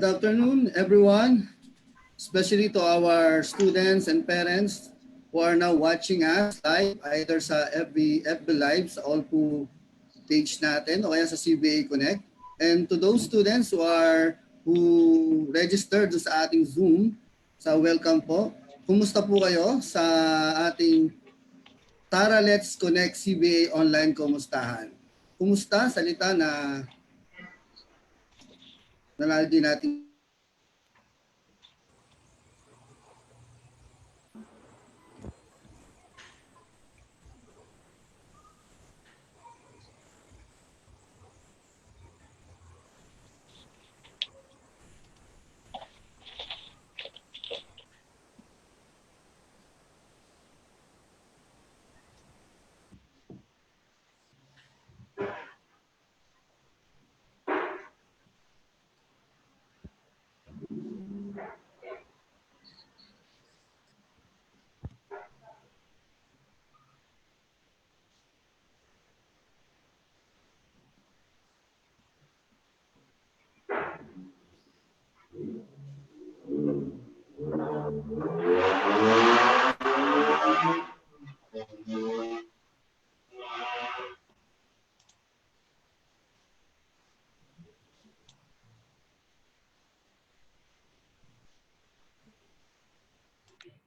Good afternoon, everyone, especially to our students and parents who are now watching us live either sa FB Live sa All2 page natin o kaya sa CBA Connect. And to those students who registered sa ating Zoom, sa welcome po. Kumusta po kayo sa ating Tara Let's Connect CBA Online Kumustahan? Kumusta? Salita na nalagi natin.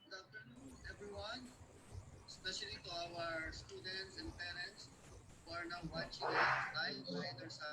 Good afternoon, everyone, especially to our students and parents who are now watching us live either sa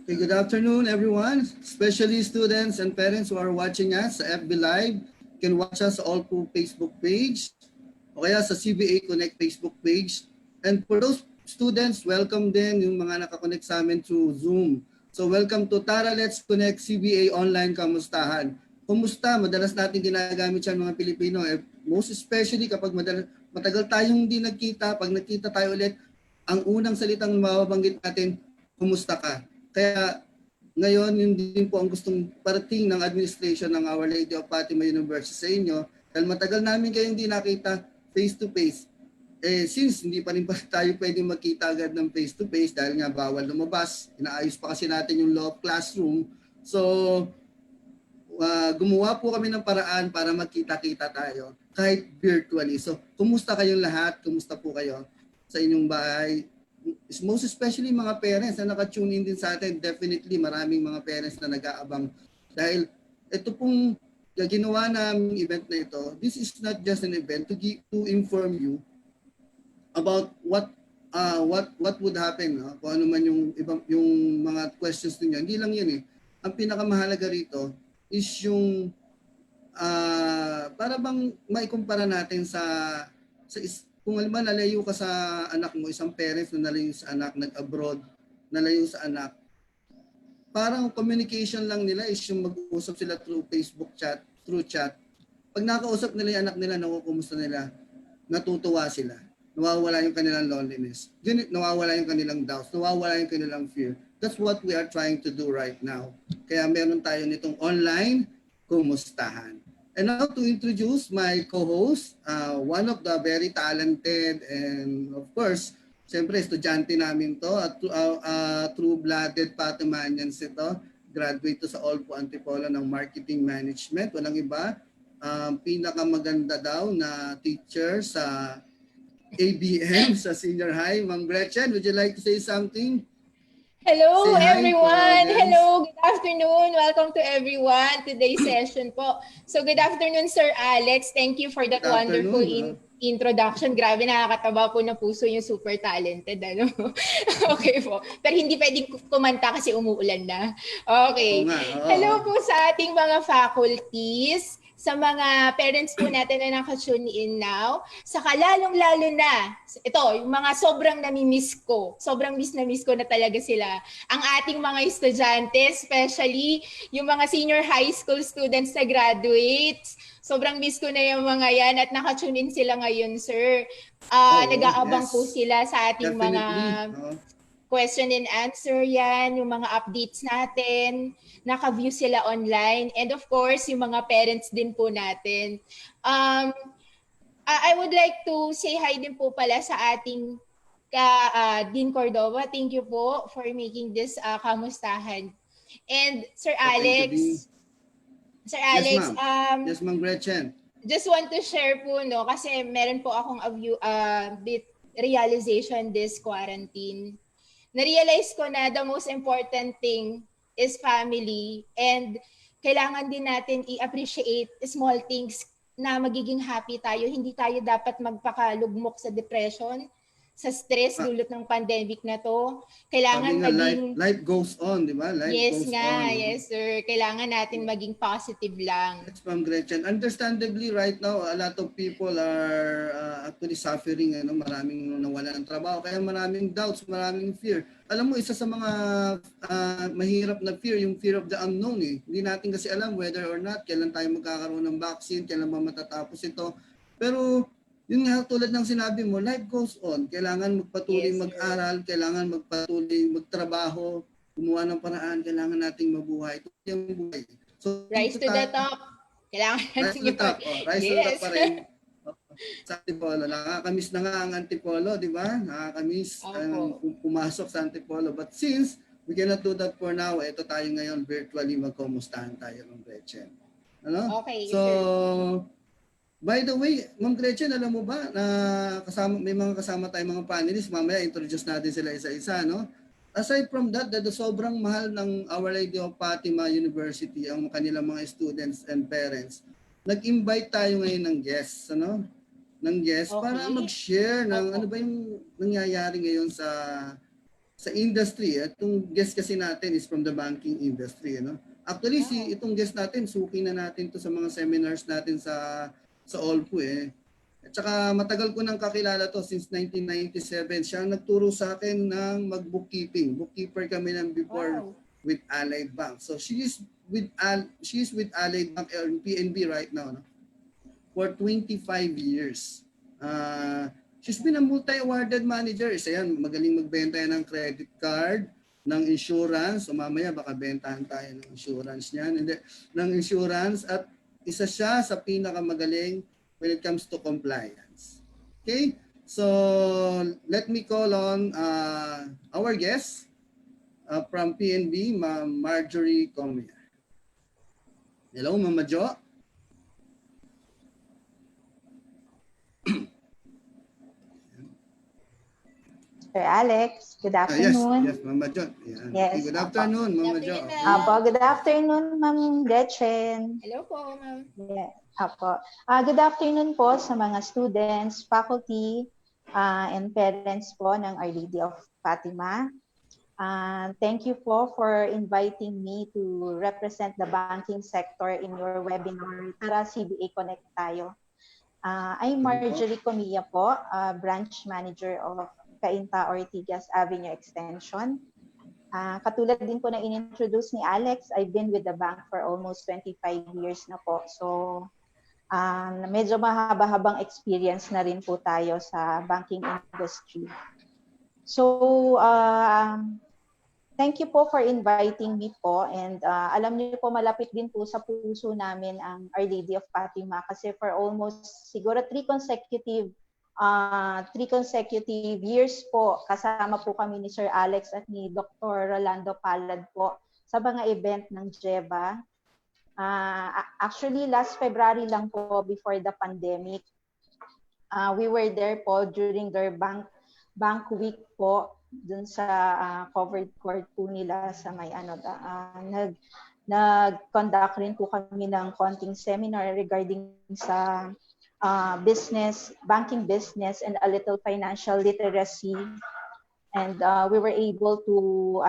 Okay, good afternoon, everyone, especially students and parents who are watching us sa FB Live. You can watch us all po Facebook page o kaya sa CBA Connect Facebook page. And for those students, welcome din yung mga nakakonect sa amin through Zoom. So welcome to Tara Let's Connect CBA Online Kamustahan. Kumusta? Madalas natin ginagamit yan mga Pilipino. Most especially kapag matagal tayong hindi nagkita, pag nagkita tayo ulit, ang unang salitang mababanggit natin, kumusta ka? Kaya ngayon, yun din po ang gustong parating ng administration ng Our Lady of Fatima University sa inyo. Dahil matagal namin kayong hindi nakita face-to-face. Since hindi pa rin pa tayo pwedeng magkita agad ng face-to-face dahil nga bawal lumabas, inaayos pa kasi natin yung law of classroom. So, gumawa po kami ng paraan para magkita-kita tayo kahit virtually. So, kumusta kayong lahat? Kumusta po kayo sa inyong bahay? Most especially mga parents na naka-tune in din sa atin. Definitely maraming mga parents na nag-aabang dahil ito pong ginawa naming event na ito, this is not just an event to inform you about what would happen, no? Kung ano man yung mga questions niyo. Hindi lang 'yun eh. Ang pinakamahalaga rito is yung para bang maikumpara natin sa kung alam nalayo ka sa anak mo, isang parents na nalayo sa anak, nag-abroad, nalayo sa anak, parang communication lang nila is yung mag-uusap sila through Facebook chat, through chat. Pag nakausap nila yung anak nila, nakukumusta nila, natutuwa sila. Nawawala yung kanilang loneliness. Nawawala yung kanilang doubts. Nawawala yung kanilang fear. That's what we are trying to do right now. Kaya meron tayo nitong online kumustahan. And now to introduce my co-host, one of the very talented and of course, siyempre estudyante namin to, at true-blooded Patimanians ito. Graduate to sa Olpo Antipolo ng Marketing Management. Walang iba, pinakamaganda daw na teacher sa ABM sa senior high. Ma'am Gretchen, would you like to say something? Hello everyone! Hello! Good afternoon! Welcome to everyone. Today's session po. So good afternoon Sir Alex. Thank you for that wonderful introduction. Grabe, nakakataba po na puso yung super talented. Ano? Okay po. Pero hindi pwedeng kumanta kasi umuulan na. Okay. Hello po sa ating mga faculties, sa mga parents po natin na naka-tune in now, saka lalong-lalo na, ito, yung mga sobrang nami-miss ko, sobrang miss ko na talaga sila. Ang ating mga estudyante, especially yung mga senior high school students na graduates, sobrang miss ko na yung mga yan at naka-tune in sila ngayon, sir. Nag-aabang po sila sa ating mga question and answer yan, yung mga updates natin, naka-view sila online, and of course, yung mga parents din po natin. I would like to say hi din po pala sa ating Dean Cordova. Thank you po for making this kamustahan. And Sir Alex, yes, Ma'am Gretchen. Just want to share po, no, kasi meron po akong bit realization this quarantine. Na-realize ko na the most important thing is family, and kailangan din natin i-appreciate small things na magiging happy tayo. Hindi tayo dapat magpakalugmok sa depression, sa stress dulot ng pandemic na to. Kailangan maging life goes on, di ba? Yes nga, yes sir. Kailangan natin maging positive lang. Yes, Ma'am Gretchen. Understandably, right now, a lot of people are actually suffering. Maraming nawala ng trabaho. Kaya maraming doubts, maraming fear. Alam mo, isa sa mga mahirap na fear, yung fear of the unknown. Hindi natin kasi alam whether or not, kailan tayo magkakaroon ng vaccine, kailan ba matatapos ito. Pero yun nga, tulad ng sinabi mo, life goes on. Kailangan magpatuloy mag-aral, kailangan magpatuloy magtrabaho, gumawa ng paraan, kailangan nating mabuhay. Ito yung buhay. So, rise to the top. Kailangan rise to the top. Rise to the top pa rin. Sa Antipolo. Nakakamiss na nga ang Antipolo, di ba? Nakakamiss pumasok sa Antipolo. But since we cannot do that for now, ito tayo ngayon virtually magkumustahan tayo ng Gretchen. Ano? Okay. So, by the way, Ma'am Gretchen, alam mo ba na may mga kasama tayong mga panelists, mamaya introduce natin sila isa-isa, no? Aside from that, sobrang mahal ng Our Lady of Fatima University ang kanilang mga students and parents. Nag-invite tayo ngayon ng guests, ano? Ng guests para mag-share ng ano ba yung nangyayari ngayon sa sa industry. Itong guest kasi natin is from the banking industry, no? Actually, itong guest natin, suki na natin to sa mga seminars natin sa Olpu eh. At saka matagal ko nang kakilala to since 1997. Siya ang nagturo sa akin ng mag-bookkeeping. Bookkeeper kami ng before with Allied Bank. So she is with Allied Bank and PNB right now, no? For 25 years. She's been a multi-awarded manager. Isa yan, magaling magbenta yan ng credit card, ng insurance. So mamaya baka bentahan tayo ng insurance niyan. Hindi, ng insurance. At isa siya sa pinakamagaling when it comes to compliance. Okay? So let me call on our guest from PNB, Ma'am Marjorie Comia. Hello, Mama Jo. Sir Alex, good afternoon. Yes, Mama Jo. Yes, good afternoon, Mama Jo. Good afternoon, Ma'am Gretchen. Hello po, Ma'am. Yeah, good afternoon po sa mga students, faculty, and parents po ng Our Lady of Fatima. Thank you po for inviting me to represent the banking sector in your webinar. Tara, CBA Connect tayo. I'm Marjorie Comia po, branch manager of Cainta Ortigas Avenue Extension. Katulad din po na in-introduce ni Alex, I've been with the bank for almost 25 years na po. So, medyo mahaba-habang experience na rin po tayo sa banking industry. So, thank you po for inviting me po. And alam niyo po, malapit din po sa puso namin ang Our Lady of Fatima kasi for almost siguro 3 consecutive years po, kasama po kami ni Sir Alex at ni Dr. Rolando Palad po sa mga event ng JEBA. Actually, last February lang po before the pandemic, we were there po during their bank week po, dun sa covered court po nila sa may nag-conduct rin po kami ng konting seminar regarding sa banking business and a little financial literacy. And we were able to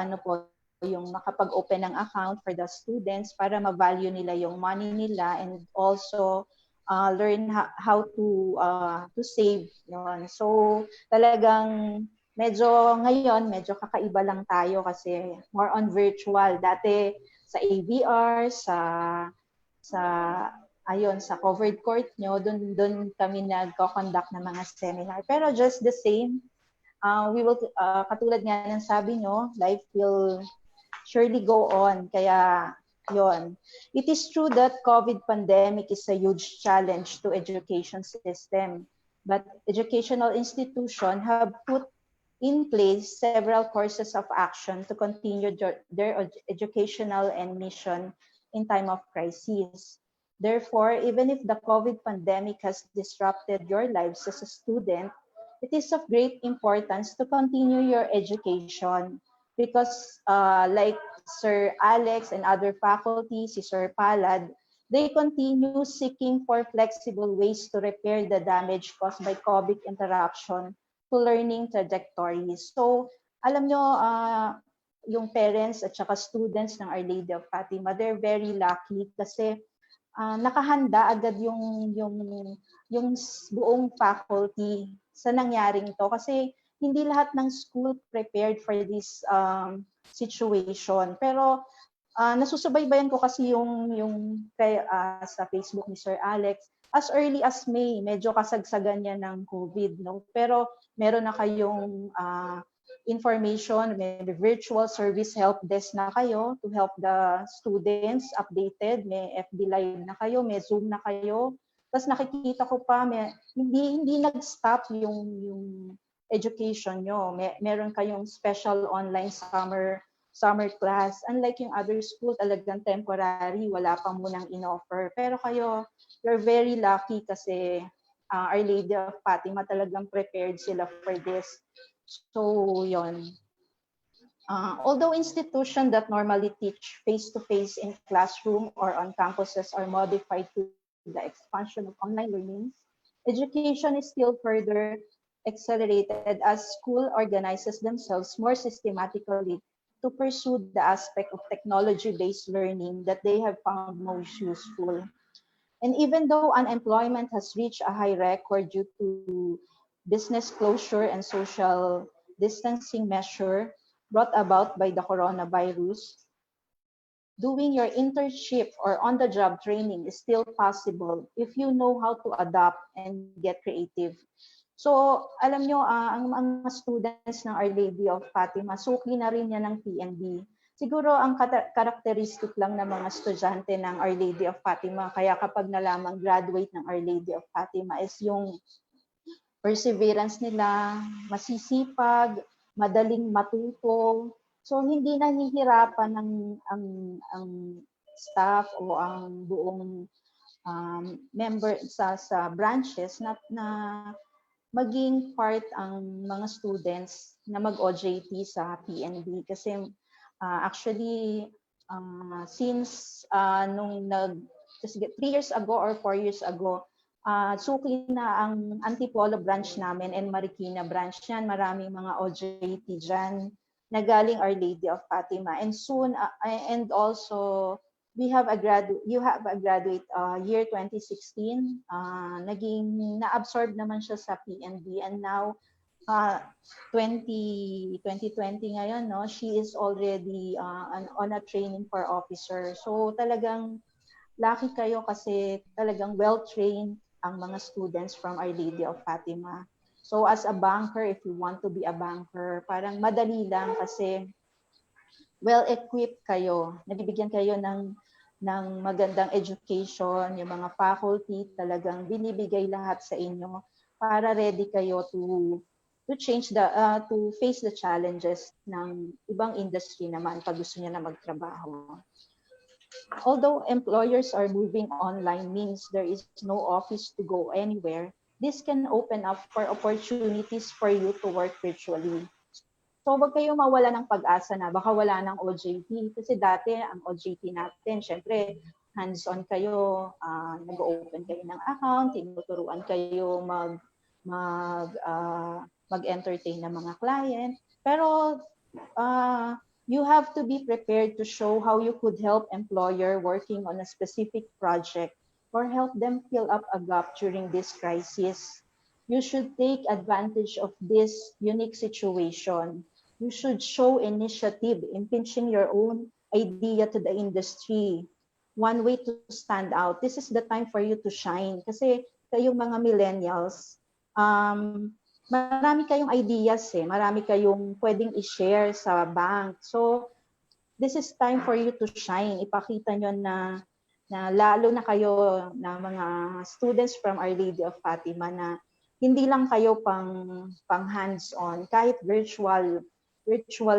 yung makapag-open ng account for the students para ma-value nila yung money nila and also learn how to save yun. So talagang ngayon medyo kakaiba lang tayo kasi more on virtual. Dati sa AVR, sa covered court nyo, doon kami nagko-conduct ng mga seminar. Pero just the same, we will, katulad nga ng sabi nyo, life will surely go on. Kaya, yon. It is true that COVID pandemic is a huge challenge to education system. But educational institutions have put in place several courses of action to continue their educational and mission in time of crisis. Therefore, even if the COVID pandemic has disrupted your lives as a student, it is of great importance to continue your education because like Sir Alex and other faculty, si Sir Palad, they continue seeking for flexible ways to repair the damage caused by COVID interruption to learning trajectories. So, alam nyo, yung parents at saka students ng Our Lady of Fatima, they're very lucky kasi nakahanda agad yung buong faculty sa nangyaring to kasi hindi lahat ng school prepared for this situation. Pero nasusubaybayan ko kasi yung sa Facebook ni Sir Alex as early as May, medyo kasagsagan niya ng COVID, no? Pero meron na kayong information, may virtual service help desk na kayo to help the students updated, may FB Live na kayo, may Zoom na kayo. Tapos nakikita ko pa, hindi nag-stop yung education nyo. Meron kayong special online summer class. Unlike yung other school, talagang temporary, wala pa munang in-offer. Pero kayo, you're very lucky kasi Our Lady of Fatima talagang prepared sila for this. So, yon. Although institutions that normally teach face-to-face in classroom or on campuses are modified to the expansion of online learning, education is still further accelerated as school organizes themselves more systematically to pursue the aspect of technology-based learning that they have found most useful. And even though unemployment has reached a high record due to business closure and social distancing measure brought about by the coronavirus, doing your internship or on-the-job training is still possible if you know how to adapt and get creative. So, alam nyo, ang mga students ng Our Lady of Fatima, suki na rin yan ng PNB. Siguro ang characteristic lang ng mga estudyante ng Our Lady of Fatima, kaya kapag nalamang graduate ng Our Lady of Fatima is yung perseverance nila, masisipag, madaling matuto. So hindi nahihirapan ang staff o ang buong member sa branches na maging part ang mga students na mag-OJT sa PNB kasi actually since nung 3 years ago or 4 years ago, suki na ang Antipolo branch namin and Marikina branch yan. Maraming mga OJT dyan na galing Our Lady of Fatima. And soon, and also, you have a graduate year 2016. Na-absorb naman siya sa PNB. And now, 2020 ngayon, no, she is already on a training for officer. So talagang lucky kayo kasi talagang well-trained ang mga students from Our Lady of Fatima. So as a banker, if you want to be a banker, parang madali lang kasi well-equipped kayo. Nabibigyan kayo ng magandang education, yung mga faculty talagang binibigay lahat sa inyo para ready kayo to face the challenges ng ibang industry naman pag gusto niya na magtrabaho. Although employers are moving online means there is no office to go anywhere, this can open up for opportunities for you to work virtually. So wag kayo mawala ng pag-asa na baka wala ng OJT kasi dati ang OJT natin, syempre hands-on kayo, nag-open kayo ng account, tinuturuan kayo mag-entertain ng mga client. Pero you have to be prepared to show how you could help employer working on a specific project or help them fill up a gap during this crisis. You should take advantage of this unique situation. You should show initiative in pitching your own idea to the industry. One way to stand out, this is the time for you to shine. Kasi kayong mga millennials, marami kayong ideas marami kayong pwedeng i-share sa bank. So, this is time for you to shine. Ipakita nyo na lalo na kayo na mga students from Our Lady of Fatima na hindi lang kayo pang hands-on, kahit virtual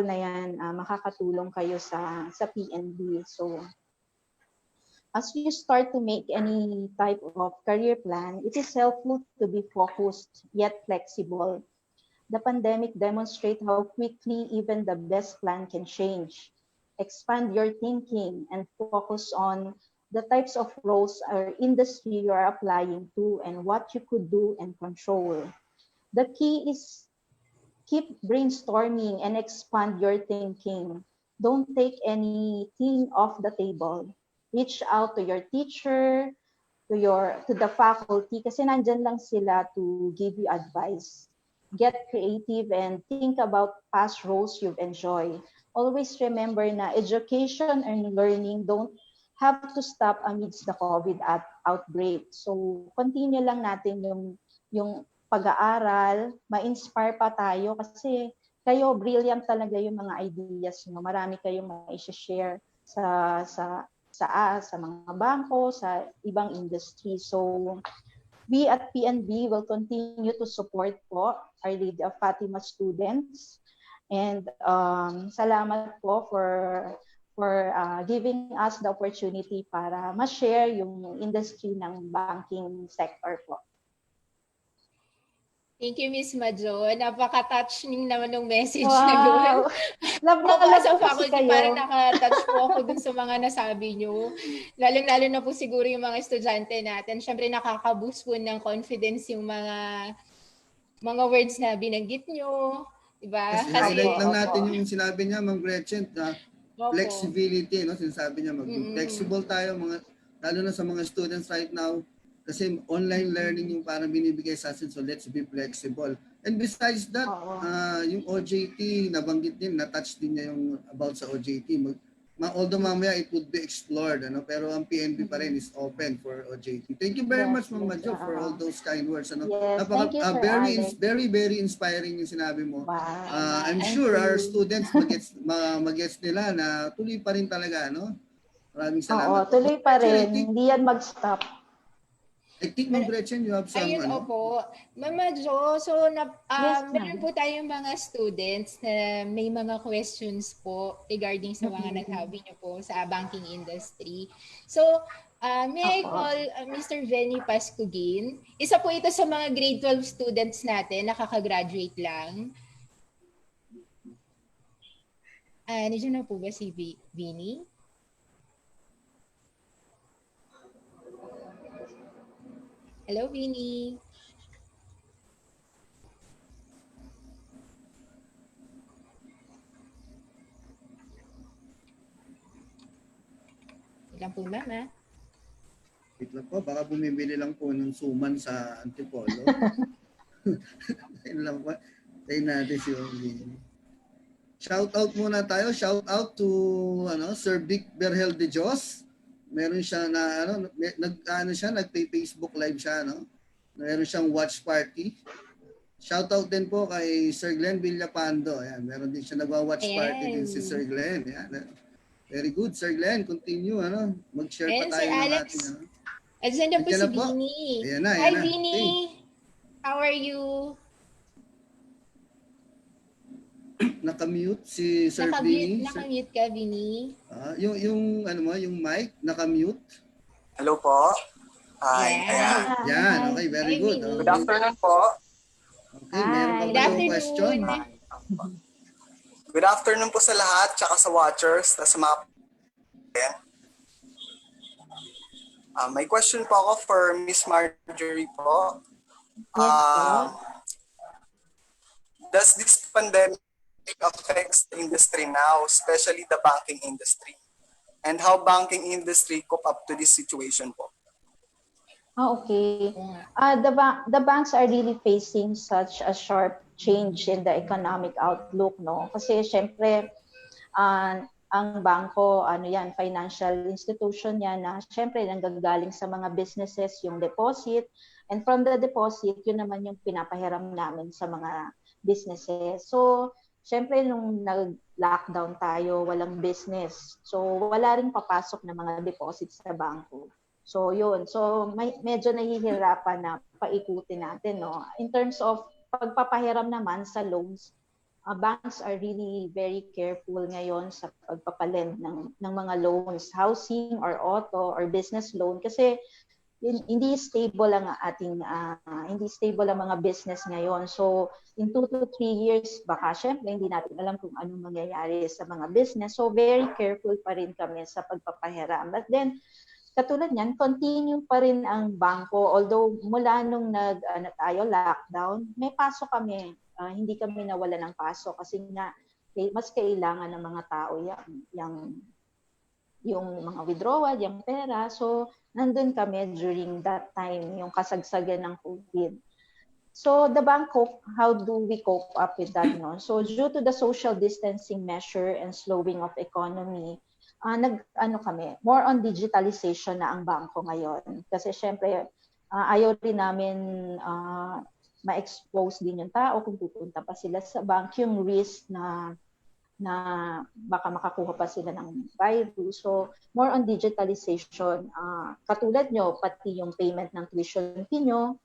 na yan, makakatulong kayo sa PNB. So, as you start to make any type of career plan, it is helpful to be focused yet flexible. The pandemic demonstrates how quickly even the best plan can change. Expand your thinking and focus on the types of roles or industry you are applying to and what you could do and control. The key is keep brainstorming and expand your thinking. Don't take anything off the table. Reach out to your teacher, to the faculty, kasi nandyan lang sila to give you advice. Get creative and think about past roles you've enjoyed. Always remember na education and learning don't have to stop amidst the COVID outbreak. So, continue lang natin yung pag-aaral, ma-inspire pa tayo kasi kayo, brilliant talaga yung mga ideas nyo. Marami kayong ma-share sa mga bangko, sa ibang industry. So, we at PNB will continue to support po Our Lady of Fatima students. And salamat po for giving us the opportunity para ma-share yung industry ng banking sector po. Thank you, Miss Majo. Napaka-touching naman ng message wow. na doon. Love sa faculty, parang naka-touch po ako dun sa mga nasabi nyo. Lalo na po siguro yung mga estudyante natin. Siyempre, nakaka-boost po ng confidence yung mga mga words na binanggit nyo, diba? Yes, highlight lang natin yung sinabi niya, Ma'am Gretchen, na flexibility, no? Sinasabi niya, mag-flexible tayo, lalo na sa mga students right now, kasi online learning yung parang binibigay sa atin, so let's be flexible. And besides that, yung OJT, nabanggit din, na-touch din niya yung about sa OJT. Although mamaya it would be explored, ano? Pero ang PNP pa rin is open for OJT. Thank you very much, Ma'am Madjo, for all those kind words. Ano? Yes, thank you, Sir Alex. Very inspiring yung sinabi mo. Wow. I'm sure our students mag-gets nila na tuloy pa rin talaga, no? Maraming salamat. Oo, tuloy pa rin. Hindi yan mag-stop. I think, Ma'am Gretchen, you have some, Ayun, opo. Mama Jo, so meron po tayong mga students na may mga questions po regarding sa mga nagsabi niyo po sa banking industry. So, may I call Mr. Venny Pascugin? Isa po ito sa mga grade 12 students natin, nakaka-graduate lang. Nandiyan na po ba si Vinny? Hello, Vinny. Ilan po, Mama? Wait lang po, baka bumibili lang po ng suman sa Antipolo. Ayun lang po. Tayo natin si Vinny. Shout out muna tayo. Shout out to Sir Vic Berhel de Dios. Meron siya na nagpe-Facebook live siya, no? Meron siyang watch party. Shout out din po kay Sir Glenn Villapando. Ayan, meron din siya nagwa-watch party din si Sir Glenn. Ayan. Very good, Sir Glenn. Continue, mag-share pa tayo ng ating, Andiyan na po si Vinny. Hi, Vinny. Hey. How are you? Nakamute si Sir Vinny. Nakamute ka, Vinny. Yung mic, nakamute. Hello po. Hi. Yan, okay, very good. Good afternoon po. Okay, meron pa ba yung question? Good afternoon po sa lahat, tsaka sa watchers, sa mga may question po ako for Miss Marjorie po. Does this pandemic affects the industry now, especially the banking industry? And how banking industry cope up to this situation po? Okay. The banks are really facing such a sharp change in the economic outlook, no? Kasi syempre, ang bangko, financial institution yan na syempre nanggagaling sa mga businesses yung deposit. And from the deposit, yun naman yung pinapahiram namin sa mga businesses. So, syempre, nung nag-lockdown tayo, walang business. So, wala rin papasok na mga deposits sa bangko. So, yun. So, medyo nahihirapan na paikutin natin, no? In terms of pagpapahiram naman sa loans, banks are really very careful ngayon sa pagpapalend ng mga loans, housing or auto or business loan. Kasi hindi stable ang mga business ngayon. So, in 2 to 3 years, baka syempre hindi natin alam kung anong mangyayari sa mga business. So, very careful pa rin kami sa pagpapahiram. But then, katulad niyan, continue pa rin ang bangko. Although, mula nung lockdown, may pasok kami. Hindi kami nawala ng pasok kasi nga, mas kailangan ng mga tao yung mga withdrawal, yung pera. So, nandun kami during that time, yung kasagsagan ng COVID. So, the bank how do we cope up with that? No? So, due to the social distancing measure and slowing of economy, kami, more on digitalization na ang bangko ngayon. Kasi syempre, ayaw rin namin ma-expose din yung tao kung pupunta pa sila sa bank, yung risk na baka makakuha pa sila ng virus. So, more on digitalization. Katulad nyo, pati yung payment ng tuition fee nyo,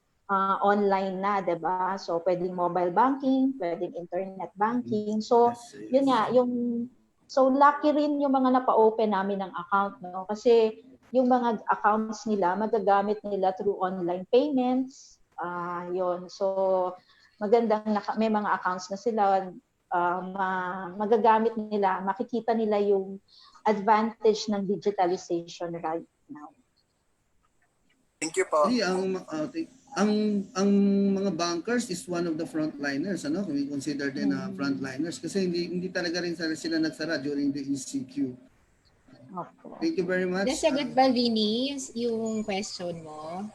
online na, diba? So, pwedeng mobile banking, pwedeng internet banking. So, yun nga, so lucky rin yung mga napa-open namin ng account, no? Kasi yung mga accounts nila, magagamit nila through online payments. Yun. So, magandang may mga accounts na sila, magagamit nila, makikita nila yung advantage ng digitalization right now. Thank you po. ang mga bankers is one of the frontliners, ano? Kung i-consider din na frontliners kasi hindi talaga rin sila nagsara during the ECQ. Opo. Thank you very much. Nasagot ba, Vinny, yung question mo?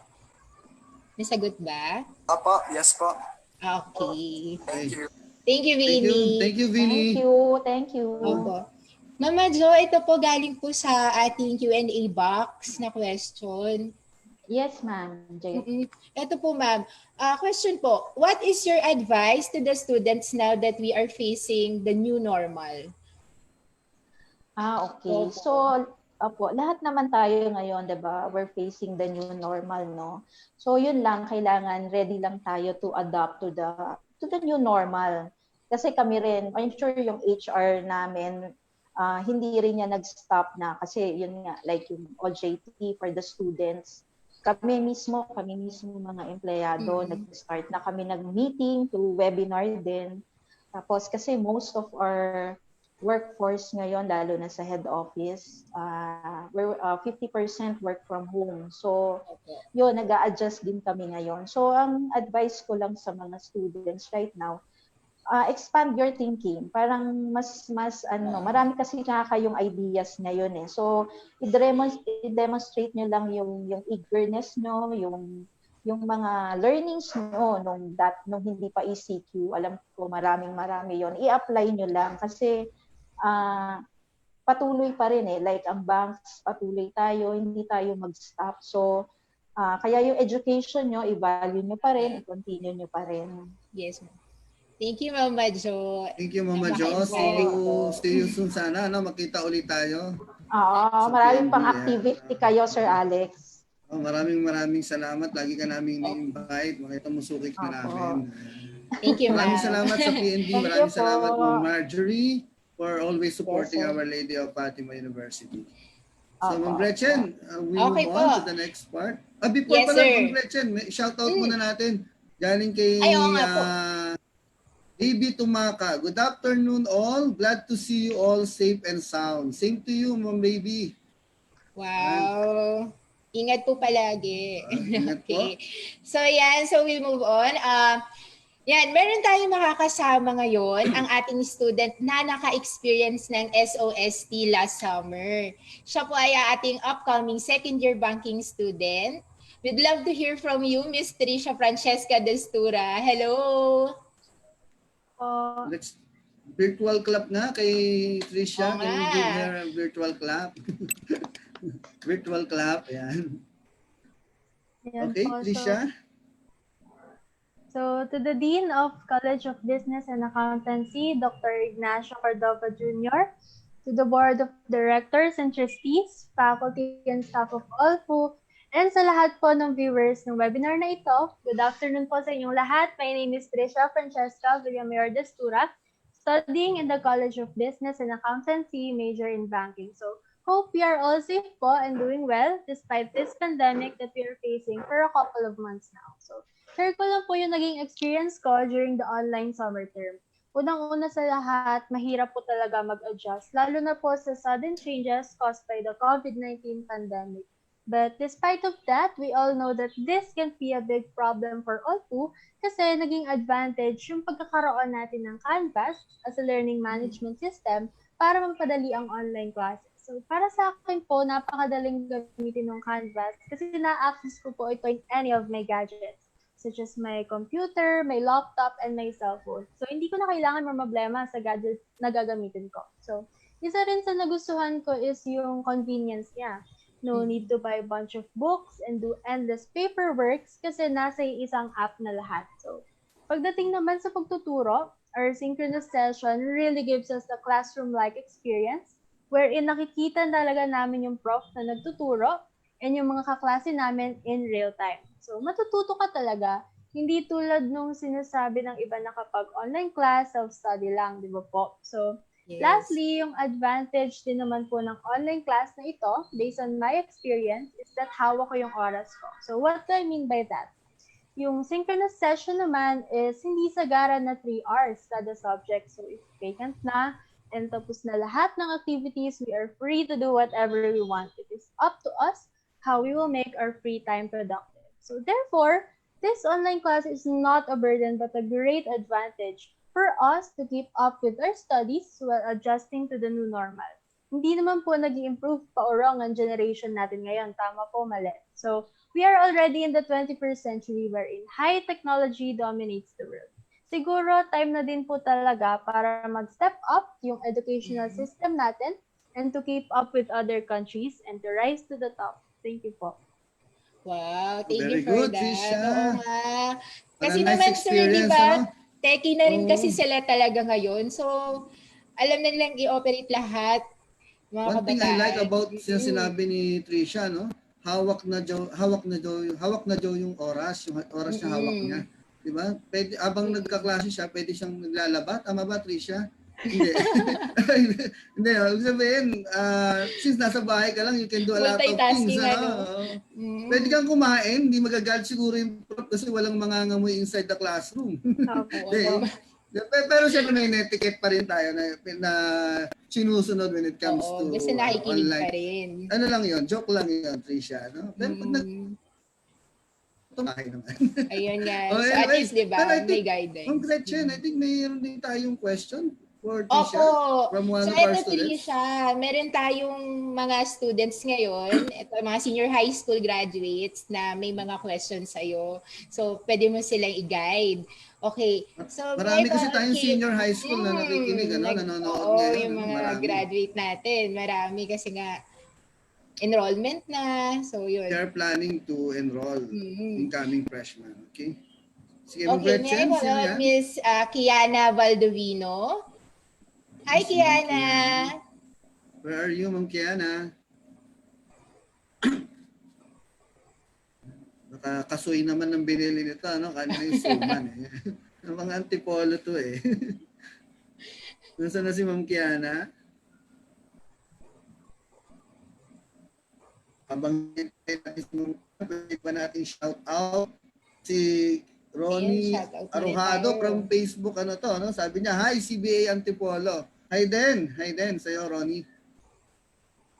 Nasagot ba? Opo, yes po. Okay. Thank you. Thank you, Vinny. Thank you, Vinny. Thank you. Opo. Mama Jo, ito po galing po sa ating Q&A box na question. Yes, ma'am. Ito po, ma'am. Question po, what is your advice to the students now that we are facing the new normal? Okay. So, lahat naman tayo ngayon, 'di ba? We're facing the new normal, no? So, yun lang, kailangan ready lang tayo to adapt to the new normal. Kasi kami rin, I'm sure yung HR namin, hindi rin niya nag-stop na kasi yun nga, like yung OJT for the students. Kami mismo mga empleyado, nag-start na kami nag-meeting to webinar din. Tapos kasi most of our workforce ngayon, lalo na sa head office, we're 50% work from home. So, yun, nag-a-adjust din kami ngayon. So, ang advice ko lang sa mga students right now, expand your thinking. Parang mas marami kasi kayong ideas ngayon eh. So, i-demonstrate nyo lang yung eagerness nyo, yung mga learnings nyo nung hindi pa ECQ. Alam ko marami yon. I-apply nyo lang kasi patuloy pa rin eh. Like ang banks, patuloy tayo, hindi tayo mag-stop. So, kaya yung education nyo, i-value nyo pa rin, i-continue nyo pa rin. Yes, ma'am. Thank you, Mama Jo. Thank you, Mama Jo. See you soon sana. Makita ulit tayo. Maraming pang activity kayo, Sir Alex. Maraming salamat. Lagi ka namin ni-invite. Makita mo sukik na namin. Thank you, ma'am. Maraming salamat sa PNB. Maraming salamat, Ma'am Marjorie, for always supporting Our Lady of Fatima University. So, Ma'am Gretchen, we move on to the next part. Before pala, Ma'am Gretchen, shout out muna natin. Galing kay Baby Tumaka. Good afternoon all. Glad to see you all safe and sound. Same to you, Ma'am Baby. Wow. Ingat po palagi. Ingat okay. So yan, so we'll move on. Meron tayong makakasama ngayon ang ating student na naka-experience ng SOST last summer. Siya po ay ating upcoming second year banking student. We'd love to hear from you, Miss Trisha Francesca Destura. Hello! Let's virtual clap nga kay Trisha. Can we give her a virtual clap? Virtual clap, ayan. Okay, Trisha. So, to the Dean of College of Business and Accountancy, Dr. Ignacio Cordova Jr., to the Board of Directors and Trustees, faculty and staff of ALFU, and sa lahat po ng viewers ng webinar na ito, good afternoon po sa inyong lahat. My name is Trisha Francesca Villamayor Destura, studying in the College of Business and Accountancy, major in banking. So, hope we are all safe po and doing well despite this pandemic that we are facing for a couple of months now. So, share ko lang po yung naging experience ko during the online summer term. Unang-una sa lahat, mahirap po talaga mag-adjust, lalo na po sa sudden changes caused by the COVID-19 pandemic. But despite of that, we all know that this can be a big problem for all po kasi naging advantage yung pagkakaroon natin ng Canvas as a learning management system para magpadali ang online classes. So para sa akin po, napakadaling gamitin ng Canvas kasi na-access ko po ito in any of my gadgets such as my computer, my laptop, and my cellphone. So hindi ko na kailangan problema sa gadgets na gagamitin ko. So isa rin sa nagustuhan ko is yung convenience niya. No need to buy a bunch of books and do endless paperworks kasi nasa isang app na lahat. So, pagdating naman sa pagtuturo, our synchronous session really gives us a classroom-like experience wherein nakikita talaga namin yung prof na nagtuturo and yung mga kaklase namin in real time. So, matututo ka talaga. Hindi tulad nung sinasabi ng iba na kapag online class, self-study lang, di ba po? So, yes. Lastly, yung advantage din naman po ng online class na ito, based on my experience, is that hawak ko yung oras ko. So what do I mean by that? Yung synchronous session naman is hindi sagara na 3 hours kada subject. So if vacant na, and tapos na lahat ng activities, we are free to do whatever we want. It is up to us how we will make our free time productive. So therefore, This online class is not a burden but a great advantage for us to keep up with our studies while adjusting to the new normal. Hindi naman po nag-i-improve pa o wrong ang generation natin ngayon. Tama po, mali. So, we are already in the 21st century wherein high technology dominates the world. Siguro, time na din po talaga para mag-step up yung educational system natin and to keep up with other countries and to rise to the top. Thank you po. Wow, thank Very you for good, that. Trisha. Oo nga. Kasi Nice naman, sir, di experience, ba? ano? Techie na rin Oo. kasi sila talaga ngayon. So, alam na nilang i-operate lahat, mga One thing I like kabataan. about sinabi ni Trisha, no? Hawak na daw yung oras, na hawak niya. 'Di ba? Pwede abang nagkaklase siya, pwede siyang naglalaba, tama ba, Trisha? Hindi. Hindi, ibig sabihin, since nasa bahay ka lang, you can do a lot of things, Multitasking, ano? Pwede kang kumain, hindi magagalit siguro yung prof kasi walang mangangamoy inside the classroom. Opo. Hindi. Pero syempre may etiquette pa rin tayo na sinusunod when it comes to Basta nakikinig online. pa rin. Ano lang yun, joke lang yun, Trisha. No? Pero pag tumahay naman. Ayun nga. Oh, So, at anyway, least, di ba, pero I may think, guidance. Ma'am Gretchen, I think mayroon din tayong question for Trisha Opo. from one So, of our ito, students. Trisha, meron tayong mga students ngayon, ito, mga senior high school graduates na may mga questions sa'yo. So, pwede mo silang i-guide. Okay. So, Marami may kasi mga tayong senior high school na nakikinig, nanonood oo, ngayon. yung mga Marami. graduate natin. Marami kasi nga enrollment na. So, yun. They are planning to enroll incoming freshmen. Okay? Sige, Ma'am Okay, may I Gretchen, sino yan? Miss Kiana Valdovino. Hi, Kiana. Where are you, Ma'am Kiana? Nakakasuy naman ng binili nito, ano? Kanina yung suman, eh. Ang mga antipolo to, eh. Nasaan na si Ma'am Kiana? Habang pwede pa natin shout out si Ronnie Ayan, shout out Arojado tayo. from Facebook, ano to, no? Sabi niya, hi CBA Antipolo. Hi Den sa'yo, Ronnie.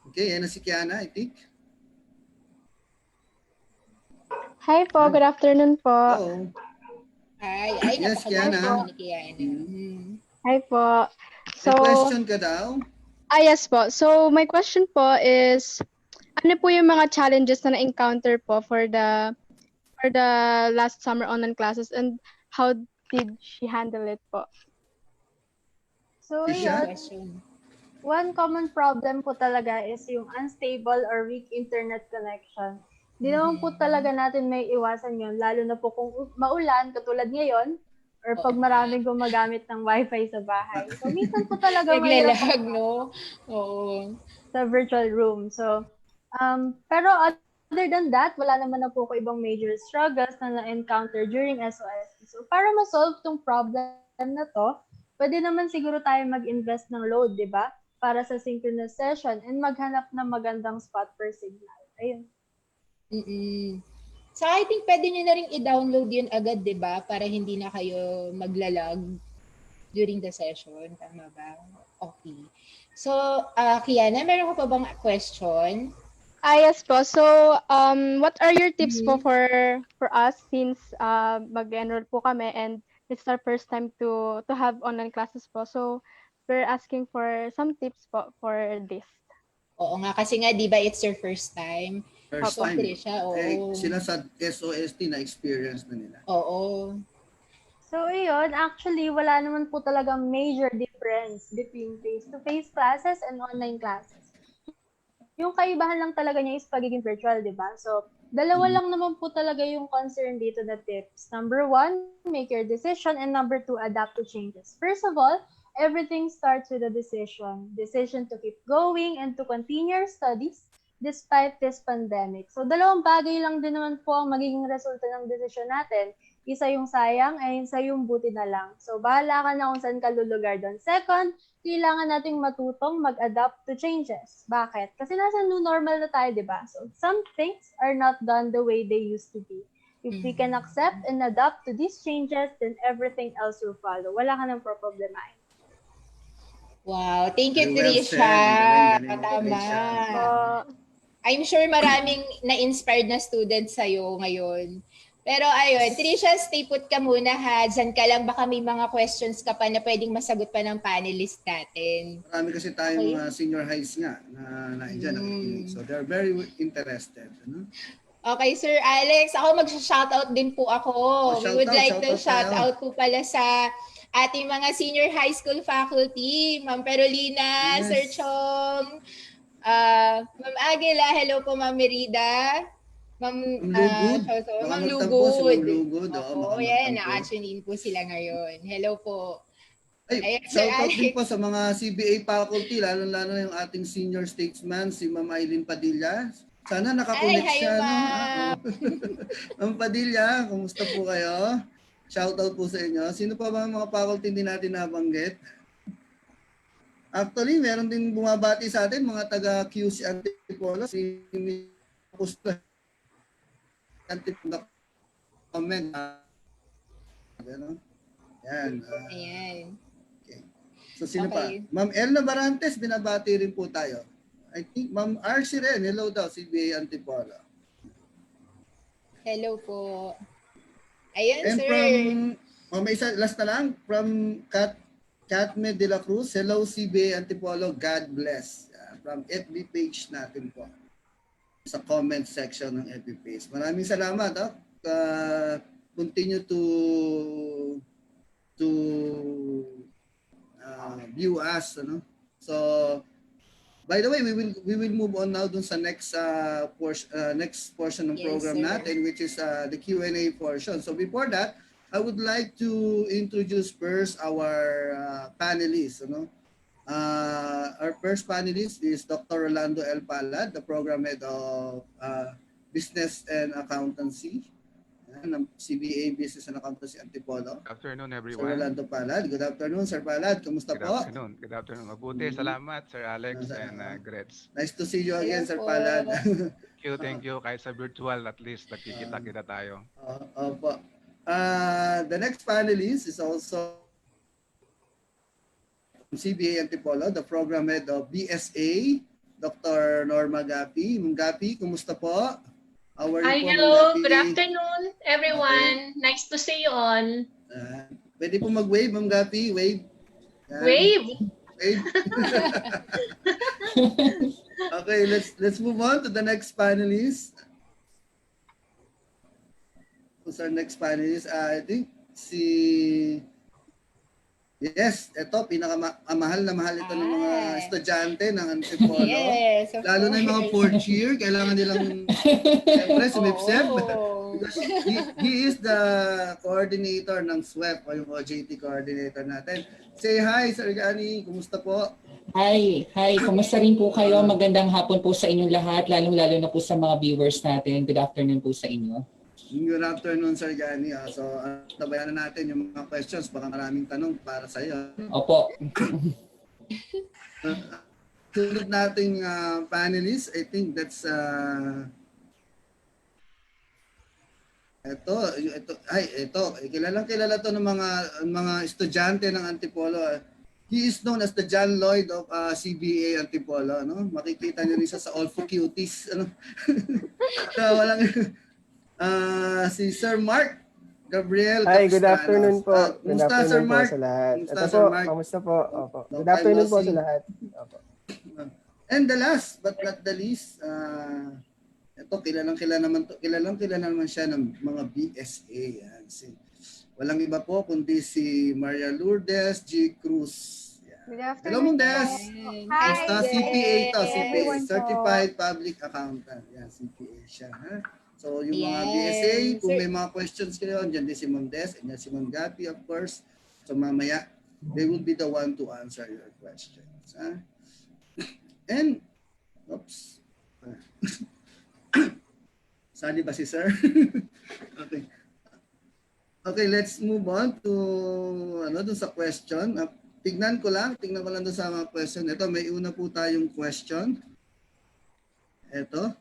Okay, yan na si Kiana, I think. Hi po, good afternoon po. Hello. Ay, Yes, napakaganda Kiana. ni Kiana. Hi po. May question ka daw? Yes po. So my question po is, ano po yung mga challenges na na-encounter po for the last summer online classes and how did she handle it po? So, Tisha? yun, one common problem po talaga is yung unstable or weak internet connection. Di naman po talaga natin may iwasan yun, lalo na po kung maulan, katulad ngayon, or pag maraming gumagamit ng wifi sa bahay. So, minsan po talaga mahirap Naglalag, no? Oo. sa virtual room. So, pero other than that, wala naman na po ko ibang major struggles na na-encounter during SOSP. So, para ma-solve tong problem na to, pwede naman siguro tayo mag-invest ng load, di ba? Para sa synchronous session and maghanap ng magandang spot per signal. Ayun. So, I think pwede nyo na rin i-download yun agad, di ba? Para hindi na kayo maglalag during the session. Tama ba? Okay. So, Kiana, meron ka pa bang question? Yes po. So what are your tips po for us since mag-enroll po kami and it's our first time to have online classes po. So we're asking for some tips po for this. Oo nga, kasi nga, di ba, it's your first time? First So, time. Trisha, oo. Eh, sila sa SOST na experience na nila. Oo. So, yun, actually, wala naman po talaga major difference between face-to-face classes and online classes. Yung kaibahan lang talaga niya is pagiging virtual, di ba? So, dalawa lang naman po talaga yung concern dito na tips. Number 1, make your decision. And number 2, adapt to changes. First of all, everything starts with a decision. Decision to keep going and to continue your studies despite this pandemic. So, dalawang bagay lang din naman po ang magiging resulta ng decision natin. Isa yung sayang, ay isa yung buti na lang. So, bahala ka na kung saan ka lulugar doon. Second, kailangan nating matutong mag-adapt to changes. Bakit? Kasi nasa new normal na tayo, di ba? So, some things are not done the way they used to be. If we can accept and adapt to these changes, then everything else will follow. Wala ka nang problemahin. Wow. Thank you, Very well Trisha. said. Galing, Tama. Trisha. I'm sure maraming na-inspired na students sa'yo ngayon. Pero ayun, Trisha, stay put ka muna ha. Diyan ka lang, baka may mga questions ka pa na pwedeng masagot pa ng panelist natin. Marami kasi tayong mga senior highs nga na nandiyan nakikinig. So they're very interested. Ano? Okay, Sir Alex, ako mag-shoutout din po ako. We would like to shoutout po pala sa ating mga senior high school faculty, Ma'am Perolina, Yes. Sir Chong, Ma'am Aguila, hello po Ma'am Merida, Ma'am Lugod. Ma'am Baka magtampo si Ma'am Lugod. Lugod. Oo, yan, na-tune po sila ngayon. Hello po. Ay, Ayan, Sir shoutout din Alex. po sa mga CBA faculty, lalo-lalo yung ating senior statesman, si Ma'am Eileen Padilla. Sana nakakonect Hi, siya. Ma'am. Ma'am Padilla, kumusta po kayo? Shoutout po sa inyo. Sino pa ba ang mga faculty hindi natin nabanggit? Actually, meron din bumabati sa atin, mga taga QC Antipolo, si Pusta Antipolo comment. Ano? Yan. Ayan. Okay. So sino pa? Okay. Ma'am Elna Barantes, binabati rin po tayo. I think Ma'am Arcy rin. Hello daw, CBA Antipolo. Hello po. Ayan, And sir. may isa, last na lang, from Catme de la Cruz. Hello, CBA Antipolo. God bless. From FB page natin po. Sa comment section ng FB page. Maraming salamat. Continue to view us. Ano? So, by the way, we will move on now dun sa next portion ng Yes, program sir. natin, which is the Q&A portion. So before that, I would like to introduce first our panelists. Our first panelist is Dr. Rolando L. Palad, the program head of Business and Accountancy ng CBA Business and Accountancy Antipolo. Good afternoon, Sir everyone. Rolando Palad. Good afternoon, Sir Palad. Kumusta Good po? afternoon. Good afternoon. Mabuti. Salamat, Sir Alex and Gretz. Nice to see you again, Hello Sir po. Palad. Thank you. Kahit sa virtual, at least nakikita-kita tayo. Opo. The next panelist is also from CBA Antipolo, the program head of BSA, Dr. Norma Gapi. Ma'am Gapi, kumusta po? How are you Hi, po, Ma'am hello. Gapi? Good afternoon, everyone. Nice to see you all. Pwede po mag-wave, Ma'am Gapi. Wave. Yan. Wave. Wave. Okay, let's move on to the next panelist. Who's our next panelist? I think yes, ito, pinakamahal na mahal ito ng mga estudyante ng Antipolo. Yes, of Lalo na yung mga fourth year, kailangan nilang siyempre sumipsip. Because he is the coordinator ng SWEP o yung OJT coordinator natin. Say hi, Sir Gani. Kumusta po? Hi, kumusta rin po kayo? Magandang hapon po sa inyong lahat, lalong-lalo na po sa mga viewers natin. Good afternoon po sa inyo. Good afternoon, Sir Gani. So, tabayan na natin yung mga questions. Baka maraming tanong para sa iyo. Opo. Sunod nating panelists, I think that's ito. Kilala to ng mga estudyante ng Antipolo. He is known as the John Lloyd of CBA Antipolo, no? Makikita niyo rin siya sa All for Cuties, ano. So, walang si Sir Mark Gabriel. Hi, good afternoon po. Good Kumusta, Sir afternoon po Mark? sa lahat. Kumusta, Ito Sir po, Mark? kamusta po? Opo. Long Good time afternoon no po see. sa lahat. Opo. And the last but not the least, ito kilalang naman siya ng mga BSA. Yan. Walang iba po kundi si Maria Lourdes G. Cruz. Yan. Good Hello, afternoon. Ma'am Des. Hi, Basta CPA to, CPA, everyone po. Certified Public Accountant. Yan, CPA siya. Ha? So yung mga Yes. BSA, kung Sir- may mga questions kayo, dyan din si Ma'am Des, and yan si Ma'am Gapi, of course. So mamaya, they will be the one to answer your questions. Ha? And, oops. Sali ba si Sir? Okay. Okay, let's move on to dun sa question. Tignan ko lang dun sa mga question. Ito, may una po tayong question. Ito,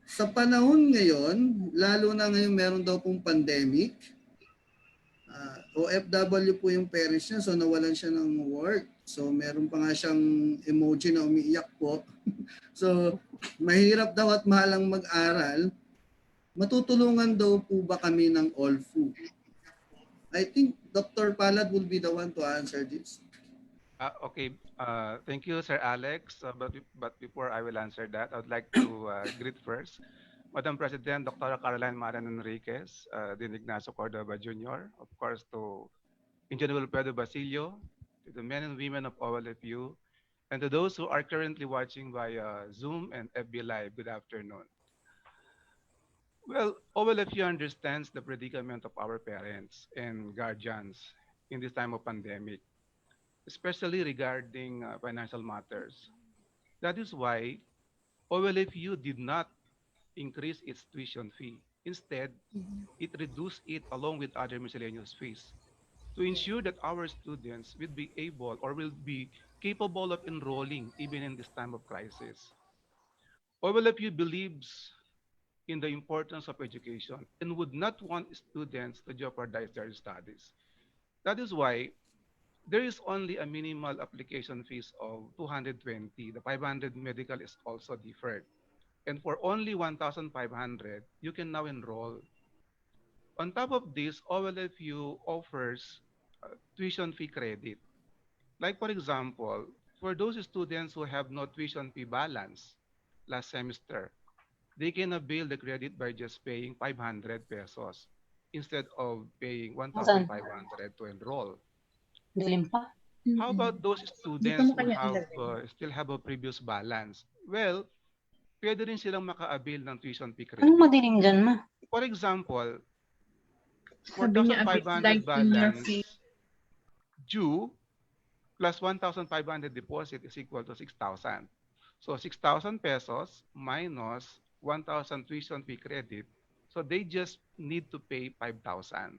sa panahon ngayon, lalo na ngayon meron daw pong pandemic, OFW po yung parents niya, so nawalan siya ng work. So meron pa nga siyang emoji na umiiyak po. So mahirap daw at mahalang mag-aral. matutulungan daw po ba kami ng OLFU? I think Dr. Palad will be the one to answer this. Okay. Thank you, Sir Alex. But before I will answer that, I would like to greet first Madam President Dr. Caroline Maran Enriquez, Dean Ignacio Cordova Jr., of course, to Engineer Pedro Basilio, to the men and women of OLFU, and to those who are currently watching via Zoom and FB Live. Good afternoon. Well, OLFU understands the predicament of our parents and guardians in this time of pandemic, especially regarding financial matters. That is why OLFU did not increase its tuition fee. Instead, it reduced it along with other miscellaneous fees to ensure that our students will be able or will be capable of enrolling even in this time of crisis. OLFU believes in the importance of education and would not want students to jeopardize their studies. That is why there is only a minimal application fees of 220. The 500 medical is also deferred. And for only 1,500, you can now enroll. On top of this, OLFU offers tuition fee credit. Like for example, for those students who have no tuition fee balance last semester, they can avail the credit by just paying 500 pesos instead of paying 1,500 to enroll. How about those students who have still have a previous balance? Well, pwede rin silang maka-avail ng tuition fee credit. Anong madilim dyan, ma? For example, Sabi niya, a bit 4,500 light in your balance face. due plus 1,500 deposit is equal to 6,000. So 6,000 pesos minus 1,000 tuition fee credit. So they just need to pay 5,000.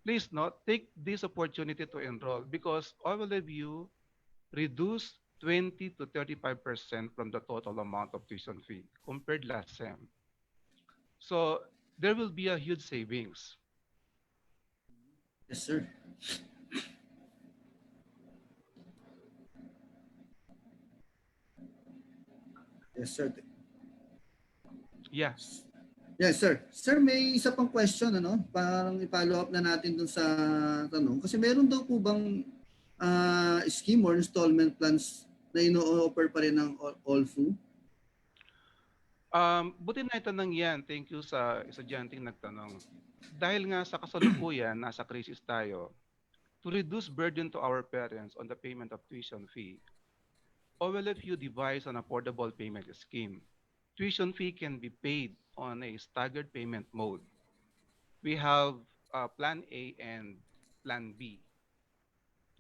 Please note, take this opportunity to enroll because all of you reduce 20 to 35% from the total amount of tuition fee compared last sem. So there will be a huge savings. Yes, sir. Yes, sir. Yes. Yes, sir. Sir, may isa pang question, ano? Parang i-follow up na natin dun sa tanong. Kasi meron daw po bang scheme or installment plans na ino-offer pa rin ng OLFU? Buti na itanong yan. Thank you sa estudyanteng nagtanong. Dahil nga sa kasalukuyan, nasa crisis tayo, to reduce burden to our parents on the payment of tuition fee, OLFU devised an affordable payment scheme. Tuition fee can be paid on a staggered payment mode. We have Plan A and Plan B.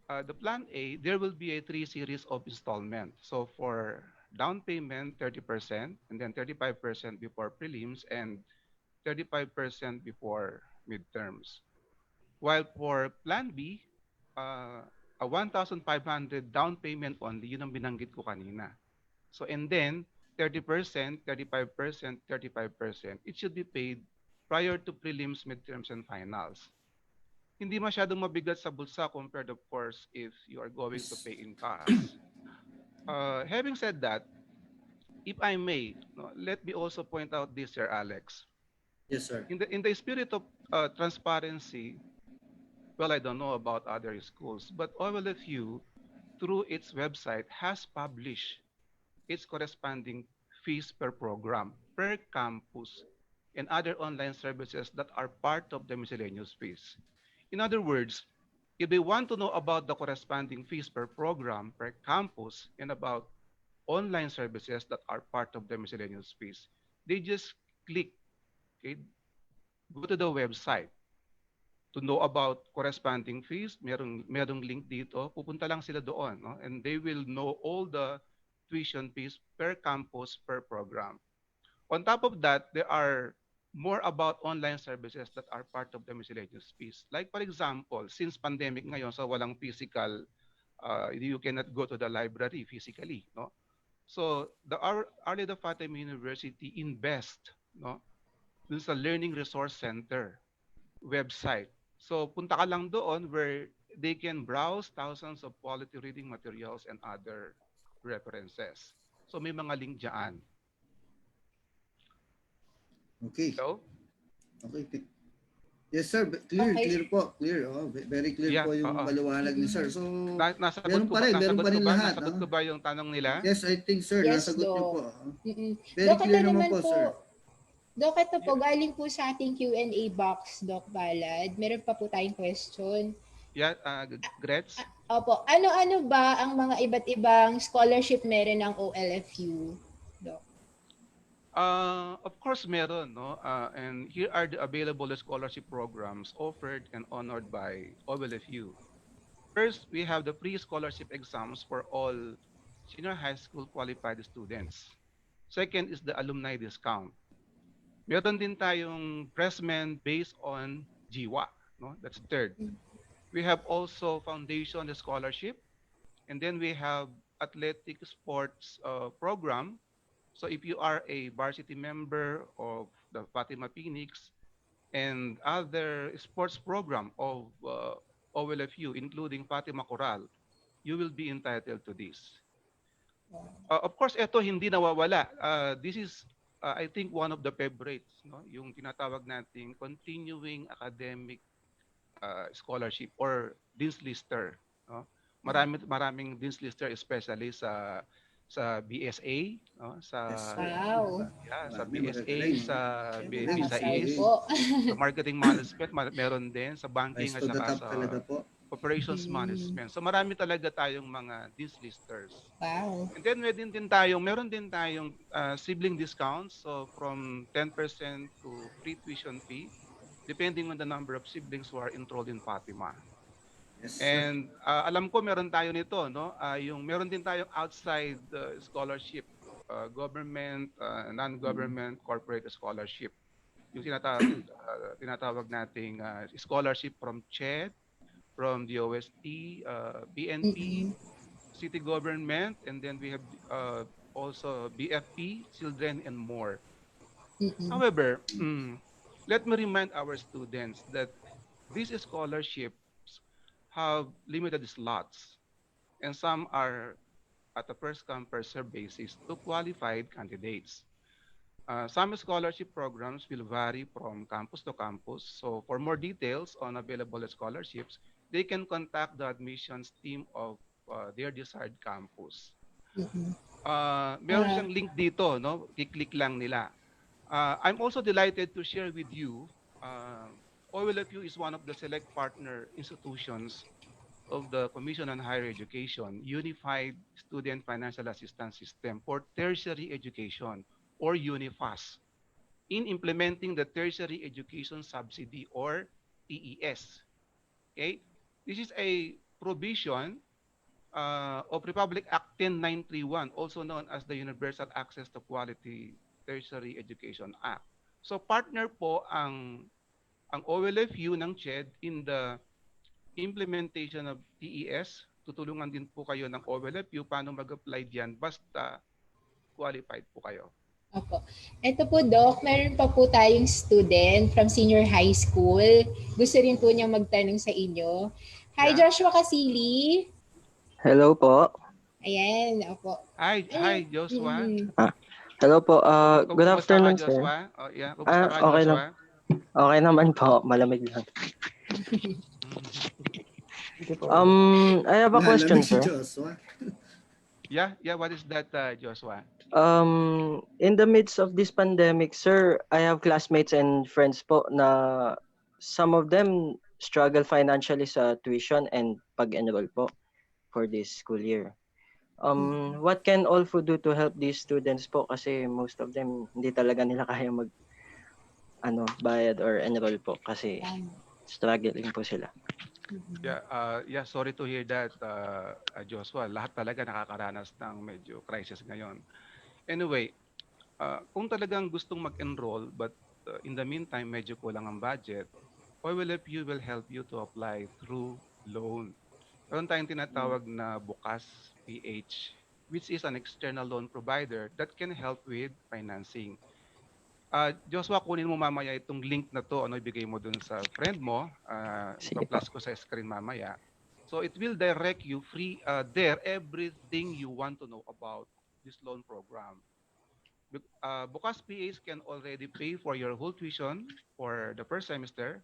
The Plan A, there will be a 3 series of installment. So for down payment, 30%, and then 35% before prelims, and 35% before midterms. While for Plan B, a 1,500 down payment only, yun ang binanggit ko kanina. So and then 30%, 35%, 35%, it should be paid prior to prelims, midterms, and finals. Hindi masyadong mabigat sa bulsa compared, of course, if you are going to pay in cash. Having said that, if I may, let me also point out this, Sir Alex. Yes, sir. In the spirit of transparency, well, I don't know about other schools, but OLFU, through its website, has published its corresponding fees per program, per campus, and other online services that are part of the miscellaneous fees. In other words, if they want to know about the corresponding fees per program, per campus, and about online services that are part of the miscellaneous fees, they just click, okay, go to the website. To know about corresponding fees, merong link dito, pupunta lang sila doon, no? And they will know all the tuition fees per campus, per program. On top of that, there are more about online services that are part of the miscellaneous fees. Like for example, since pandemic ngayon, so walang physical, you cannot go to the library physically, no? So the Arleda Fatima University invest, no, dun sa Learning Resource Center website. So punta ka lang doon where they can browse thousands of quality reading materials and other references. So may mga link dyan. Okay. Hello? Okay. Yes, sir. Clear, Okay. clear po. Clear. Oh, very clear Yeah, po yung oo. paliwanag ni sir. So, Nasagot ko ba, meron pa rin lahat. nasagot ko ba yung tanong nila? Yes, I think, sir, Yes, nasagot niyo Doc. po. Very Doc, clear ito naman naman po, sir. Doc, ito po, galing po sa ating Q&A box, Doc Balad. Meron pa po tayong question. Yeah, Gretz? Opo, ano-ano ba ang mga iba't ibang scholarship meron ng OLFU, Doc? Of course, meron, no? And here are the available scholarship programs offered and honored by OLFU. First, we have the free scholarship exams for all senior high school qualified students. Second is the alumni discount. Meron din tayong pressmen based on GWA, no? That's third. We have also foundation scholarship, and then we have athletic sports program. So if you are a varsity member of the Fatima Phoenix and other sports program of OLFU, including Fatima Coral, you will be entitled to this. Of course, ito hindi nawawala. This is, I think, one of the favorites, no? Yung tinatawag nating continuing academic scholarship or Dean's Lister. No? Maraming Dean's Lister, especially sa BSA, no? Sa sa BSA, sa BSAIS, sa marketing management, meron din sa banking at saka sa operations management. So marami talaga tayong mga Dean's Listers. Wow. And then meron din tayong sibling discounts, so from 10% to free tuition fee depending on the number of siblings who are enrolled in Fatima. Yes, and alam ko meron tayo nito, no? Yung meron din tayong outside scholarship, government, non-government, corporate scholarship. Yung tinatawag nating scholarship from CHED, from the OST, BNP, city government, and then we have also BFP, children, and more. However, let me remind our students that these scholarships have limited slots, and some are at a first come first serve basis to qualified candidates. Some scholarship programs will vary from campus to campus. So for more details on available scholarships, they can contact the admissions team of their desired campus. Meron siyang link dito, no? I-click lang nila. I'm also delighted to share with you, OLFU is one of the select partner institutions of the Commission on Higher Education, Unified Student Financial Assistance System for Tertiary Education, or UNIFAS, in implementing the Tertiary Education Subsidy, or TES. Okay? This is a provision of Republic Act 10931, also known as the Universal Access to Quality Tertiary Education Act. So partner po ang OLFU ng CHED in the implementation of TES. Tutulungan din po kayo ng OLFU paano mag-apply diyan basta qualified po kayo. Opo. Ito po, Doc, meron pa po tayong student from senior high school. Gusto rin po niyang magtanong sa inyo. Hi, Joshua Casili. Hello po. Ayan, opo. Hi, Joshua. Hello po. Good Kumusta afternoon, ka, sir. Joshua? Kumusta ka, okay Joshua? Okay naman po. Malamig lang. I have a question, sir. Yeah, what is that, Joshua? In the midst of this pandemic, sir, I have classmates and friends po na some of them struggle financially sa tuition and pag-enroll po for this school year. What can OLFU do to help these students po? Kasi most of them hindi talaga nila kaya bayad or enroll po kasi struggling po sila. Yeah, sorry to hear that, Joshua. Lahat talaga nakakaranas ng medyo crisis ngayon. Anyway, kung talagang gustong mag-enroll but in the meantime medyo kulang ang budget, OLFU will help you to apply through loan. Meron tayong tinatawag na Bukas PH, which is an external loan provider that can help with financing. Joshua, kunin mo mamaya itong link na to, ibigay mo dun sa friend mo, i-plus ko sa screen mamaya. So it will direct you free there everything you want to know about this loan program. Bukas PAs can already pay for your whole tuition for the first semester,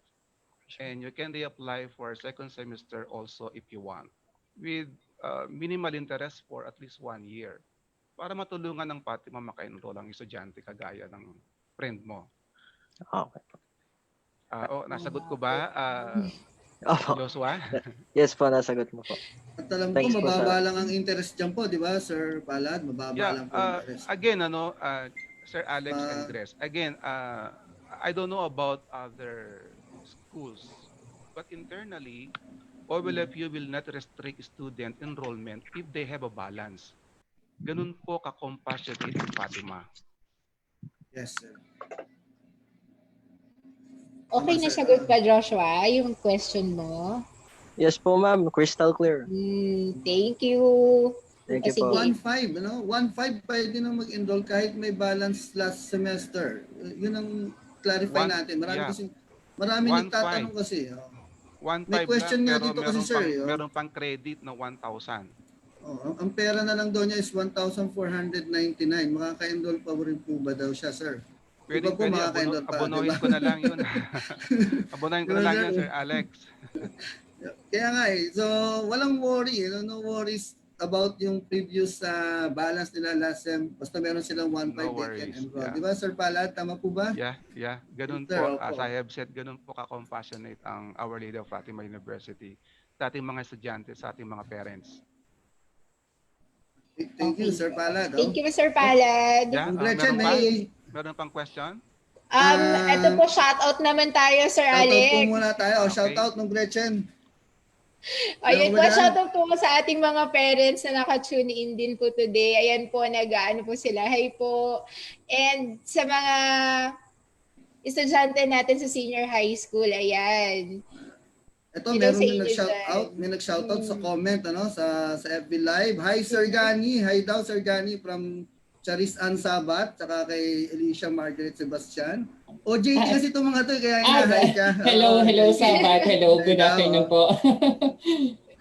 and you can reapply for second semester also if you want, with minimal interest for at least 1 year, para matulungan ng Fatima maka-enroll ang estudyante kagaya ng friend mo. Okay. Nasagot ko ba, Opo. Joshua? Yes po, nasagot mo po. At alam Thanks ko, po mababa sa... lang ang interest dyan po, di ba, Sir Palad? Mababa Yeah, lang po ang interest. again, Sir Alex and Grace, again, I don't know about other schools, but internally, OWLFU will not restrict student enrollment if they have a balance. Ganun po ka-compassionate ang Fatima. Yes, sir. Okay, nasagot ba, Joshua, yung question mo? Yes po, ma'am. Crystal clear. Thank you. Thank you Sige. po. 1.5, 1.5 pwede na mag-enroll kahit may balance last semester. Yun ang clarify natin. Marami nagtatanong kasi. 1.5 May question nga lang, dito kasi, sir. Meron pang credit na 1,000. Ang pera na lang daw niya is 1,499. Makaka-enroll pa rin po ba daw siya, sir? Pwede, abonohin ko na lang yun. Abonohin ko na lang yun, Sir Alex. Kaya nga so walang worry, no worries about yung previous balance nila last sem. Basta meron silang 1.5 they can enroll. Yeah. Di ba, Sir Palad? Tama po ba? Yeah. Ganun po. As I have said, ganun po ka-compassionate ang Our Lady of Fatima University sa ating mga estudyante, sa ating mga parents. Thank you, Sir Palad. Thank you, Sir Palad. Yeah, meron pang question? Ito po, shoutout naman tayo, Sir Alex. Shoutout po muna tayo. Shoutout ng Gretchen. Ayun po, shoutout po sa ating mga parents na naka-tune in din po today. Ayan po, nag-ano po sila. Hi po. And sa mga estudyante natin sa senior high school, ayan. Ito, meron may nag-shoutout sa comment, sa FB Live. Hi, Sir Gani. Hi daw, Sir Gani from Charis Ann Sabat, saka kay Alicia Margaret Sebastian. O JT kasi itong mga to, kaya hi ka. Hello, Sabat. Hello, good afternoon po.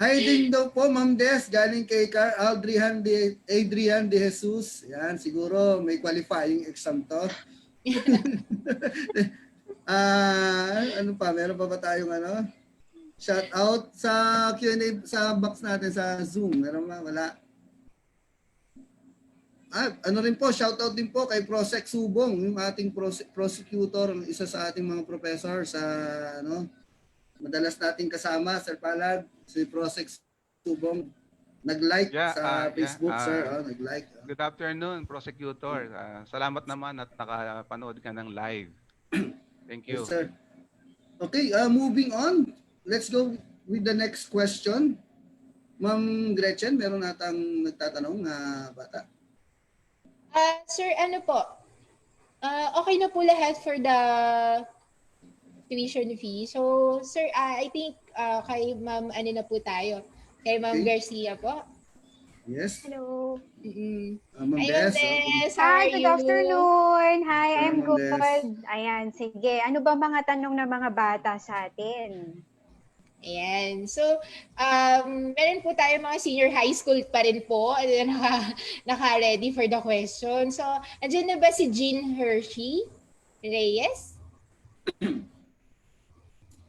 Hi din daw po, Ma'am Des, galing kay Adrian De Jesus. Yan, siguro may qualifying exam to. Ano pa, meron pa ba tayong shout out sa Q&A sa box natin sa Zoom? Meron ba? Wala. Ano rin po, shout out din po kay Prosec Subong, yung ating prosecutor, isa sa ating mga professor sa madalas nating kasama, Sir Palad, si Prosec Subong. Nag-like sa Facebook, sir. Nag-like. Good afternoon, prosecutor. Salamat naman at nakapanood ka ng live. Thank you. Yes, sir. Okay, moving on. Let's go with the next question. Ma'am Gretchen, meron natang nagtatanong na bata. Sir, ano po? Okay na po lahat for the tuition fee. So, sir, I think kay Ma'am, na po tayo? Kay Ma'am Garcia po. Yes. Hello. Ma'am Des. Hi, good afternoon. Hi, I'm good. Ayan, sige. Ano ba mga tanong ng mga bata sa atin? Ayan. So, meron po tayo mga senior high school pa rin po naka-ready for the question. So, andyan na ba si Jean Hershey Reyes?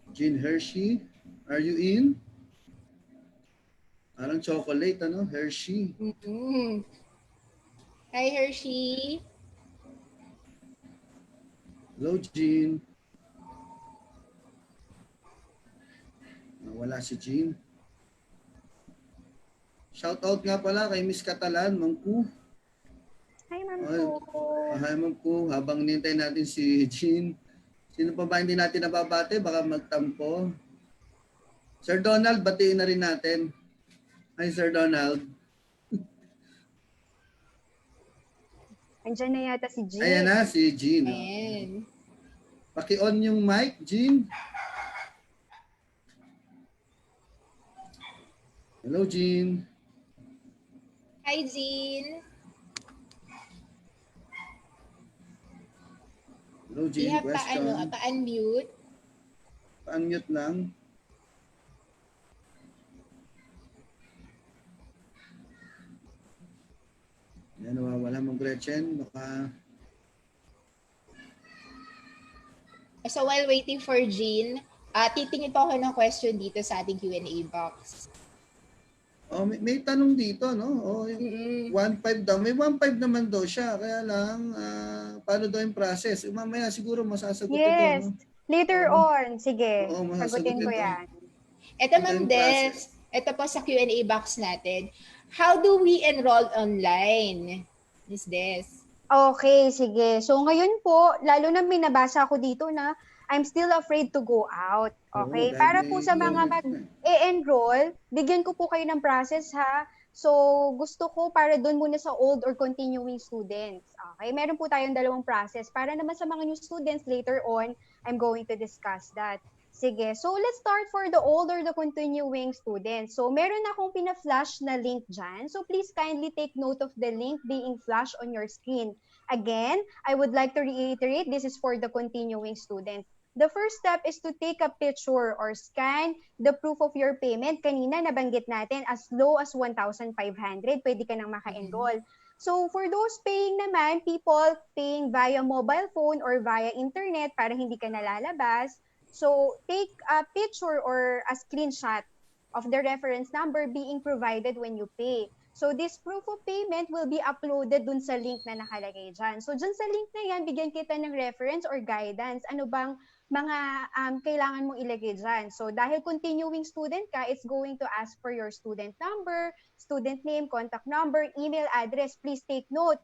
Jean Hershey, are you in? Parang chocolate, Hershey. Hi, Hershey. Hello, Jean. Wala si Jean. Shout out nga pala kay Miss Catalan, Ma'am Ku. Hi, Ma'am Ku. Hi, Ma'am Ku. Habang nintay natin si Jean. Sino pa ba hindi natin nababate? Baka magtampo. Sir Donald, batiin na rin natin. Hi, Sir Donald. Andiyan na yata si Jean. Ayan na, si Jean. Ayan. Paki-on yung mic, Jean. Hello, Jean. Hi, Jean. Hello, Jean. Question. Pa-unmute. Pa-unmute lang. Yan, nawawala mong Gretchen. Baka So while waiting for Jean, titingin pa ako ng question dito sa ating Q&A box. Oh, may tanong dito, no? Oh, yung 1.5 daw. May 1.5 naman daw siya. Kaya lang, paano daw yung process? Mamaya siguro masasagot ito, Yes. no? Later on. Sige. Oo, Sagutin masasagot ko ito. yan. Ito, Ma'am Des. Ito po sa Q&A box natin. How do we enroll online, Miss Des? Okay, sige. So ngayon po, lalo na may nabasa ako dito na I'm still afraid to go out. Okay? Para po sa mga mag-e-enroll, bigyan ko po kayo ng process ha. So gusto ko para doon muna sa old or continuing students. Okay? Meron po tayong dalawang process. Para naman sa mga new students later on, I'm going to discuss that. Sige. So let's start for the old or the continuing students. So meron akong pina-flash na link dyan. So please kindly take note of the link being flashed on your screen. Again, I would like to reiterate, this is for the continuing students. The first step is to take a picture or scan the proof of your payment. Kanina nabanggit natin as low as 1,500, pwede ka nang maka-enroll. So for those paying naman, people paying via mobile phone or via internet para hindi ka nalalabas, so take a picture or a screenshot of the reference number being provided when you pay. So this proof of payment will be uploaded dun sa link na nakalagay dyan. So dyan sa link na yan, bigyan kita ng reference or guidance. Ano bang mga kailangan mong ilagay dyan? So dahil continuing student ka, it's going to ask for your student number, student name, contact number, email address. Please take note.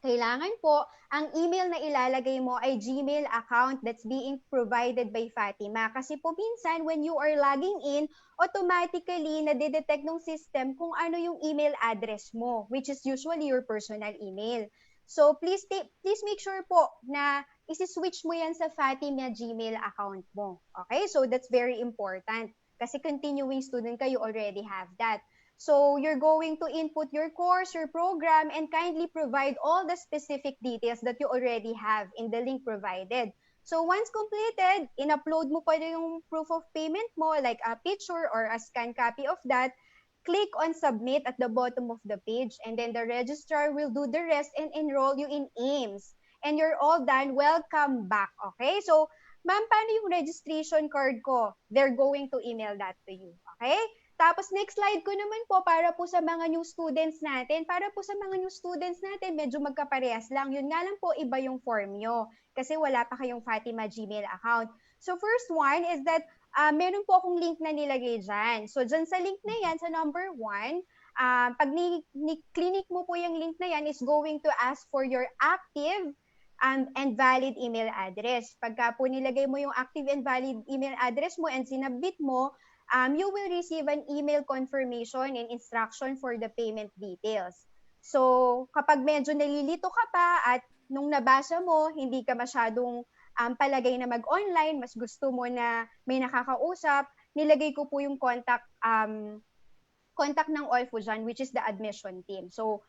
Kailangan po, ang email na ilalagay mo ay Gmail account that's being provided by Fatima. Kasi po minsan, when you are logging in, automatically nadidetect ng system kung ano yung email address mo, which is usually your personal email. So please make sure po na isi-switch mo yan sa Fatima Gmail account mo. Okay? So that's very important. Kasi continuing student ka, you already have that. So you're going to input your course, your program, and kindly provide all the specific details that you already have in the link provided. So once completed, in-upload mo pa yung proof of payment mo, like a picture or a scanned copy of that. Click on submit at the bottom of the page, and then the registrar will do the rest and enroll you in AIMS. And you're all done. Welcome back. Okay? So, ma'am, paano yung registration card ko? They're going to email that to you. Okay? Tapos next slide ko naman po para po sa mga new students natin. Para po sa mga new students natin, medyo magkaparehas lang. Yun nga lang po, iba yung form nyo. Kasi wala pa kayong Fatima Gmail account. So first one is that meron po akong link na nilagay dyan. So dyan sa link na yan, sa number 1, pag clinic mo po yung link na yan, is going to ask for your active and valid email address. Pagka po nilagay mo yung active and valid email address mo and sinabit mo, you will receive an email confirmation and instruction for the payment details. So, kapag medyo nalilito ka pa at nung nabasa mo, hindi ka masyadong palagay na mag-online, mas gusto mo na may nakakausap, nilagay ko po yung contact ng OLFO dyan, which is the admission team. So,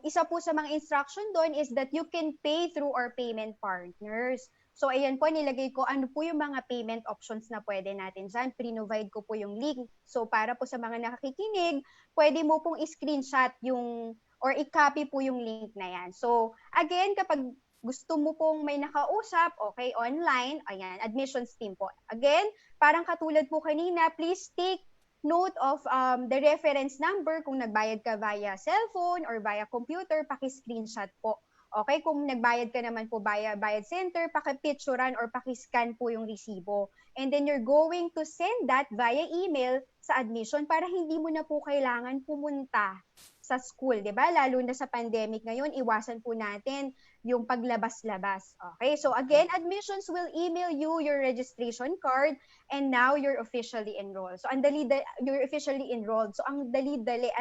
isa po sa mga instruction doon is that you can pay through our payment partners. So, ayan po, nilagay ko ano po yung mga payment options na pwede natin dyan. Pre-provide ko po yung link. So, para po sa mga nakakikinig, pwede mo pong i-screenshot yung, or i-copy po yung link na yan. So, again, kapag gusto mo pong may nakausap, okay, online, ayan, admissions team po. Again, parang katulad po kanina, please take note of the reference number. Kung nagbayad ka via cellphone or via computer, paki-screenshot po. Okay, kung nagbayad ka naman po via bayad center, paki-picturean or paki-scan po yung resibo. And then you're going to send that via email sa admission para hindi mo na po kailangan pumunta sa school, di ba? Lalo na sa pandemic ngayon, iwasan po natin yung paglabas-labas. Okay, so again, admissions will email you your registration card and now you're officially enrolled. So, you're officially enrolled. So, ang dali-dali.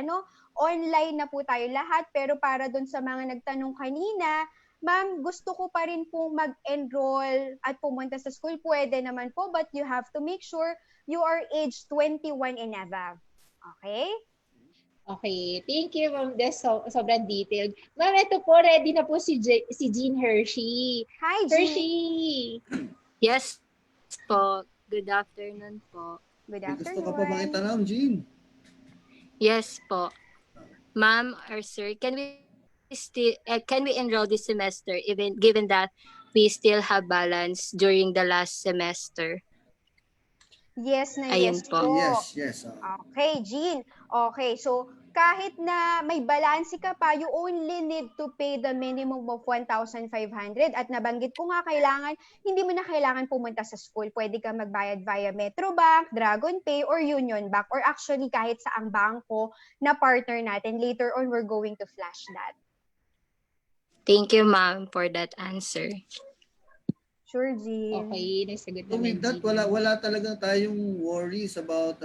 Online na po tayo lahat, pero para dun sa mga nagtanong kanina, ma'am, gusto ko pa rin pong mag-enroll at pumunta sa school. Pwede naman po, but you have to make sure you are age 21 and above. Okay? Okay, thank you, Ma'am Des. Sobrang detailed. Ma'am, ito po, ready na po si Jean Hershey. Hi, Jean. Hershey! Yes po. Good afternoon po. Good afternoon. Gusto ka pa bang itanong, Jean? Yes po. Ma'am or sir, can we enroll this semester even given that we still have balance during the last semester. Yes na Ayun yes po. po. Yes. Okay, Jean. Okay, so kahit na may balanse ka pa, you only need to pay the minimum of 1,500. At nabanggit ko nga, hindi mo na kailangan pumunta sa school. Pwede ka magbayad via Metrobank, DragonPay, or Union Bank, or actually kahit saang bangko na partner natin. Later on, we're going to flash that. Thank you, ma'am, for that answer. Sure, Jean. Okay, nasagot So naman. with that, wala talaga tayong worries about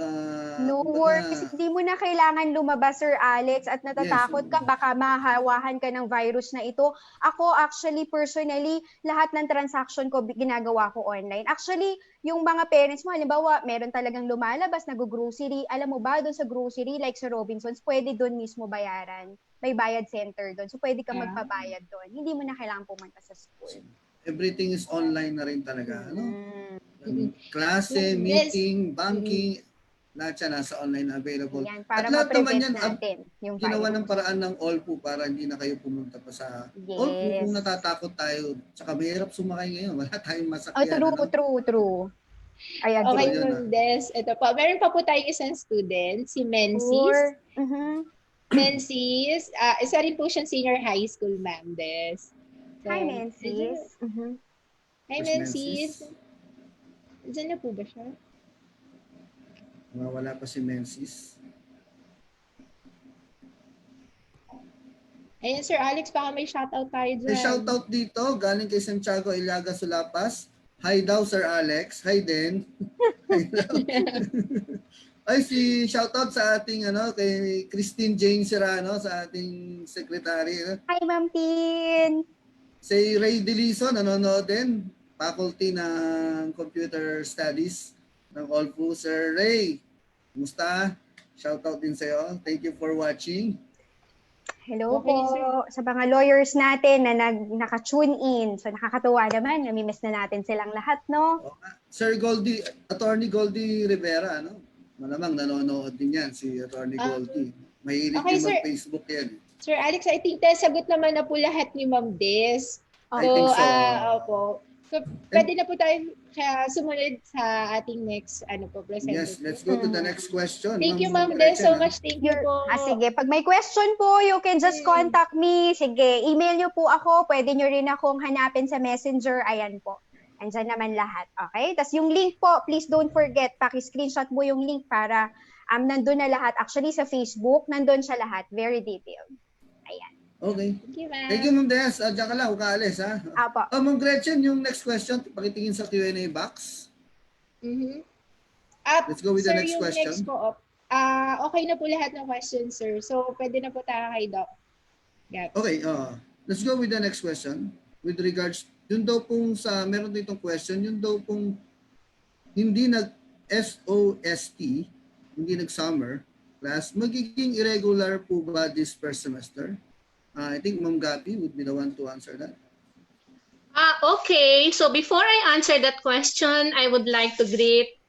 No worries. Hindi mo na kailangan lumabas, Sir Alex, at natatakot ka, baka mahawahan ka ng virus na ito. Ako, actually, personally, lahat ng transaction ko, ginagawa ko online. Actually, yung mga parents mo, halimbawa, meron talagang lumalabas, nag-grocery. Alam mo ba, doon sa grocery, like sa Robinsons, pwede doon mismo bayaran. May bayad center doon. So, pwede ka magpabayad doon. Hindi mo na kailangan pumunta sa school. Everything is online na rin talaga. Ano? Klase, meeting, banking, lahat yan nasa online na available. Yan, para at lahat naman yan, natin yung ginawa virus. ng paraan ng Allpo para hindi na kayo pumunta pa sa Allpo kung natatakot tayo. Tsaka mahirap sumakay ngayon. Wala tayong masakyan. True. I agree. Okay, Ma'am Des. Ito po. Meron pa po tayong isang student, si Menzies. Menzies. Isa rin po siyang senior high school, Ma'am Des. So, Hi, Menzies. Hi, Menzies. Diyan na po ba siya? Wala pa si Menzies. Ayun, Sir Alex, baka may shoutout tayo dyan. May shoutout dito, galing kay Santiago Ilaga Sulapas. Hi daw, Sir Alex. Hi din. Hi daw. Ay, shoutout sa ating kay Christine Jane Serrano, sa ating secretary. Hi, Ma'am Tin. Si Ray Deliso, nanonood din. Faculty ng Computer Studies ng Allpo. Sir Ray, kumusta? Shoutout din sa'yo. Thank you for watching. Hello po sa mga lawyers natin na naka-tune in. So nakakatuwa naman, nami-miss na natin silang lahat, no? Sir Goldie, Attorney Goldie Rivera, malamang nanonood din yan si Attorney Goldie. Mahilig din mag-Facebook yan. Sir Alex, I think sagot naman na po lahat ni Ma'am Des. I think so. Opo. So, pwede na po tayo sumunod sa ating next presenter. Yes, let's go to the next question. Thank you, Ma'am Des, so much. Thank you po. Sige, pag may question po, you can just contact me. Sige, email nyo po ako. Pwede nyo rin akong hanapin sa Messenger. Ayan po. Andyan naman lahat. Okay? Tapos yung link po, please don't forget, paki-screenshot mo yung link para nandun na lahat. Actually, sa Facebook, nandun siya lahat. Very detailed. Ayan. Okay. Thank you, ma'am. Thank you, Ma'am Des. Diyan ka lang, huwag ka alis, ha? Apo. Ma'am Gretchen, yung next question, pakitingin sa Q&A box. Let's go with the next question. Next po, okay na po lahat ng questions, sir. So, pwede na po tayo kay Doc. Yeah. Okay, let's go with the next question. With regards, yun daw pong meron ditong question, yun daw pong hindi nag-SOST, hindi nag-summer class, magiging irregular po ba this first semester? I think Ma'am Gabi would be the one to answer that. Okay, so before I answer that question, I would like to greet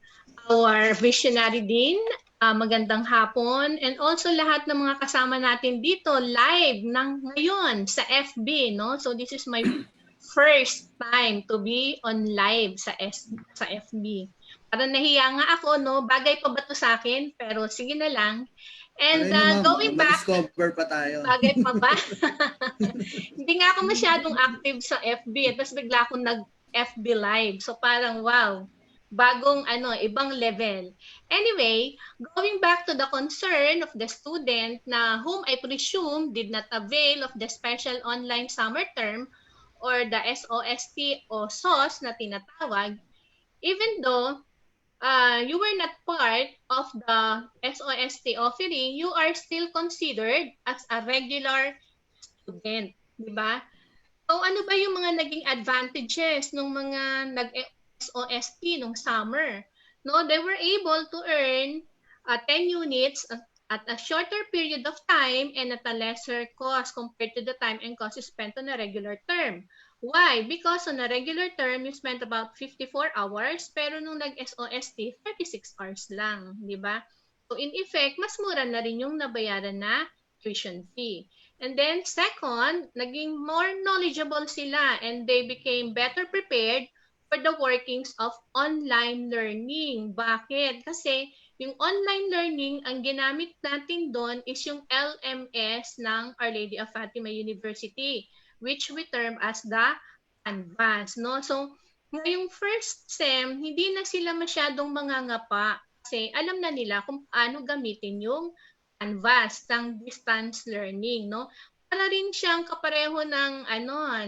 our visionary dean. Magandang hapon, and also lahat ng mga kasama natin dito live ngayon sa FB, no? So this is my first time to be on live sa FB. Parang nahiya nga ako, no? Bagay pa ba to sa akin? Pero sige na lang. And going back, discover pa tayo. Bagay pa ba? Hindi nga ako masyadong active sa FB. Tapos bigla akong nag-FB live. So parang wow, bagong ibang level. Anyway, going back to the concern of the student na whom I presume did not avail of the special online summer term or the SOST o SOS na tinatawag, even though you were not part of the SOST offering, you are still considered as a regular student, di ba? So ano ba yung mga naging advantages ng mga nag-SOST nung summer? No, they were able to earn 10 units at a shorter period of time and at a lesser cost compared to the time and cost spent on a regular term. Why? Because on a regular term, you spent about 54 hours, pero nung nag-SOST, 36 hours lang, di ba? So in effect, mas mura na rin yung nabayaran na tuition fee. And then second, naging more knowledgeable sila and they became better prepared for the workings of online learning. Bakit? Kasi yung online learning, ang ginamit natin doon is yung LMS ng Our Lady of Fatima University, which we term as the Canvas. No? So, ngayong first SEM, hindi na sila masyadong mangangapa kasi alam na nila kung paano gamitin yung Canvas ng distance learning, no? Para rin siyang kapareho ng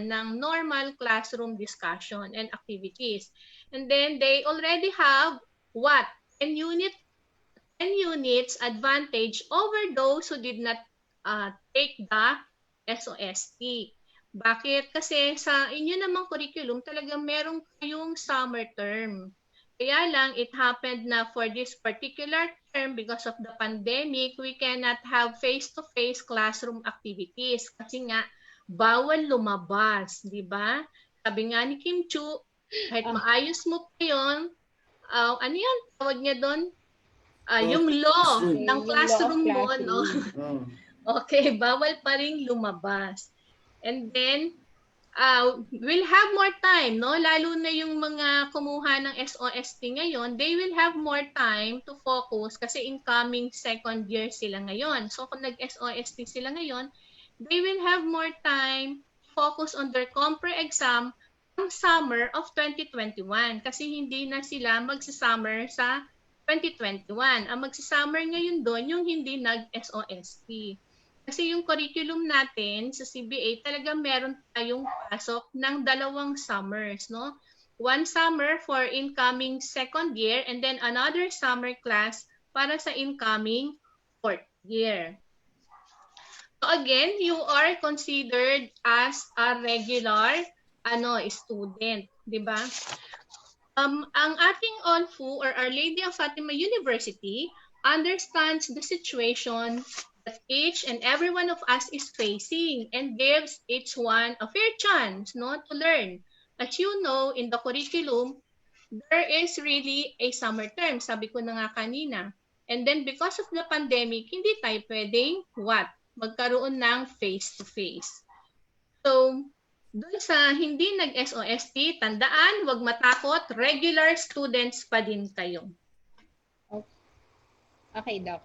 ng normal classroom discussion and activities. And then they already have what? 10 units advantage over those who did not take the SOST. Bakit? Kasi sa inyo namang curriculum, talagang merong kayong summer term. Kaya lang, it happened na for this particular term, because of the pandemic, we cannot have face-to-face classroom activities. Kasi nga, bawal lumabas, di ba? Sabi nga ni Kim Chu, kahit maayos mo pa yun, ano yan? Tawag niya doon? Yung law ng classroom mo, no? Okay, bawal pa rin lumabas. And then, we'll have more time, no? Lalo na yung mga kumuha ng SOST ngayon, they will have more time to focus kasi incoming second year sila ngayon. So kung nag-SOST sila ngayon, they will have more time to focus on their compre exam ng summer of 2021 kasi hindi na sila magsasummer sa 2021. Ang magsasummer ngayon doon yung hindi nag-SOST. Kasi yung curriculum natin sa CBA, talaga meron tayong pasok ng 2 summers, no? 1 summer for incoming second year and then another summer class para sa incoming fourth year. So again, you are considered as a regular student, di ba? Ang ating OLFU or Our Lady of Fatima University understands the situation that each and every one of us is facing and gives each one a fair chance, no, to learn. As you know, in the curriculum, there is really a summer term, sabi ko na nga kanina. And then because of the pandemic, hindi tayo pwedeng magkaroon ng face-to-face. So, doon sa hindi nag-SOST, tandaan, wag matakot, regular students pa din kayo. Okay, Doc.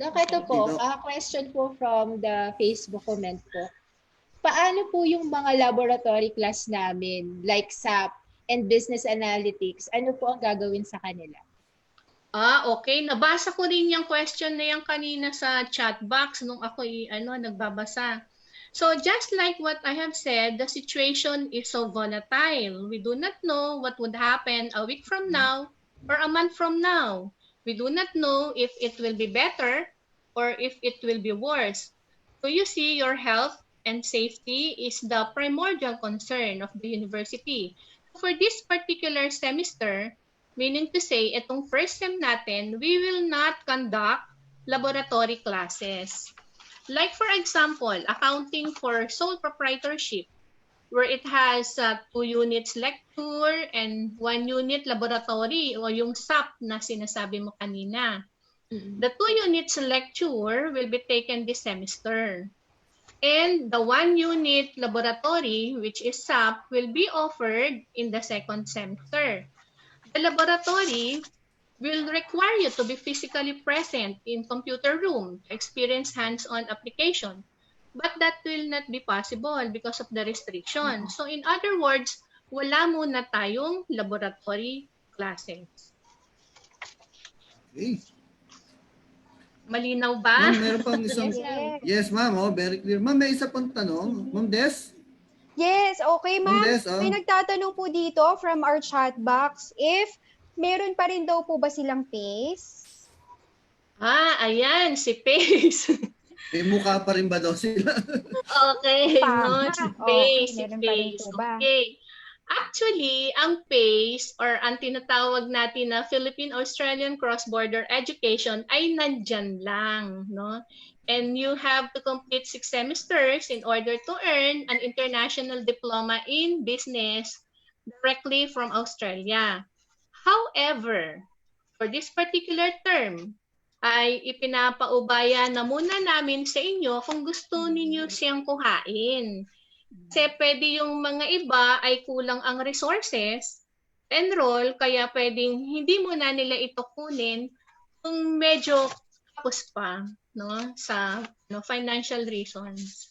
Doc, ito po, question po from the Facebook comment po. Paano po yung mga laboratory class namin, like SAP and Business Analytics, ano po ang gagawin sa kanila? Okay. Nabasa ko rin yung question na yan kanina sa chat box nung ako nagbabasa. So just like what I have said, the situation is so volatile. We do not know what would happen a week from now or a month from now. We do not know if it will be better or if it will be worse. So you see, your health and safety is the primordial concern of the university. For this particular semester, meaning to say, itong first sem natin, we will not conduct laboratory classes. Like for example, accounting for sole proprietorship, where it has 2 units lecture and 1 unit laboratory o yung SAP na sinasabi mo kanina. The 2 units lecture will be taken this semester. And the 1 unit laboratory, which is SAP, will be offered in the second semester. The laboratory will require you to be physically present in computer room to experience hands-on application. But that will not be possible because of the restriction. So in other words, wala muna tayong laboratory classes. Okay. Malinaw ba? Ma'am, meron pang isang... Yes, ma'am. Very clear. Ma'am, may isa pang tanong. Ma'am Des? Yes, okay ma'am. Des, May nagtatanong po dito from our chat box if meron pa rin daw po ba silang PACE? Ayan, si PACE. May mukha pa rin ba daw sila? Okay, no, si PACE, si PACE. Okay. Actually, ang PACE or ang tinatawag natin na Philippine-Australian Cross-Border Education ay nandyan lang, no? And you have to complete 6 semesters in order to earn an international diploma in business directly from Australia. However, for this particular term, ay ipinapaubaya na muna namin sa inyo kung gusto ninyo siyang kuhain. Kasi pwede yung mga iba ay kulang ang resources, enroll, kaya pwedeng hindi muna nila ito kunin kung medyo tapos pa, no, sa financial reasons.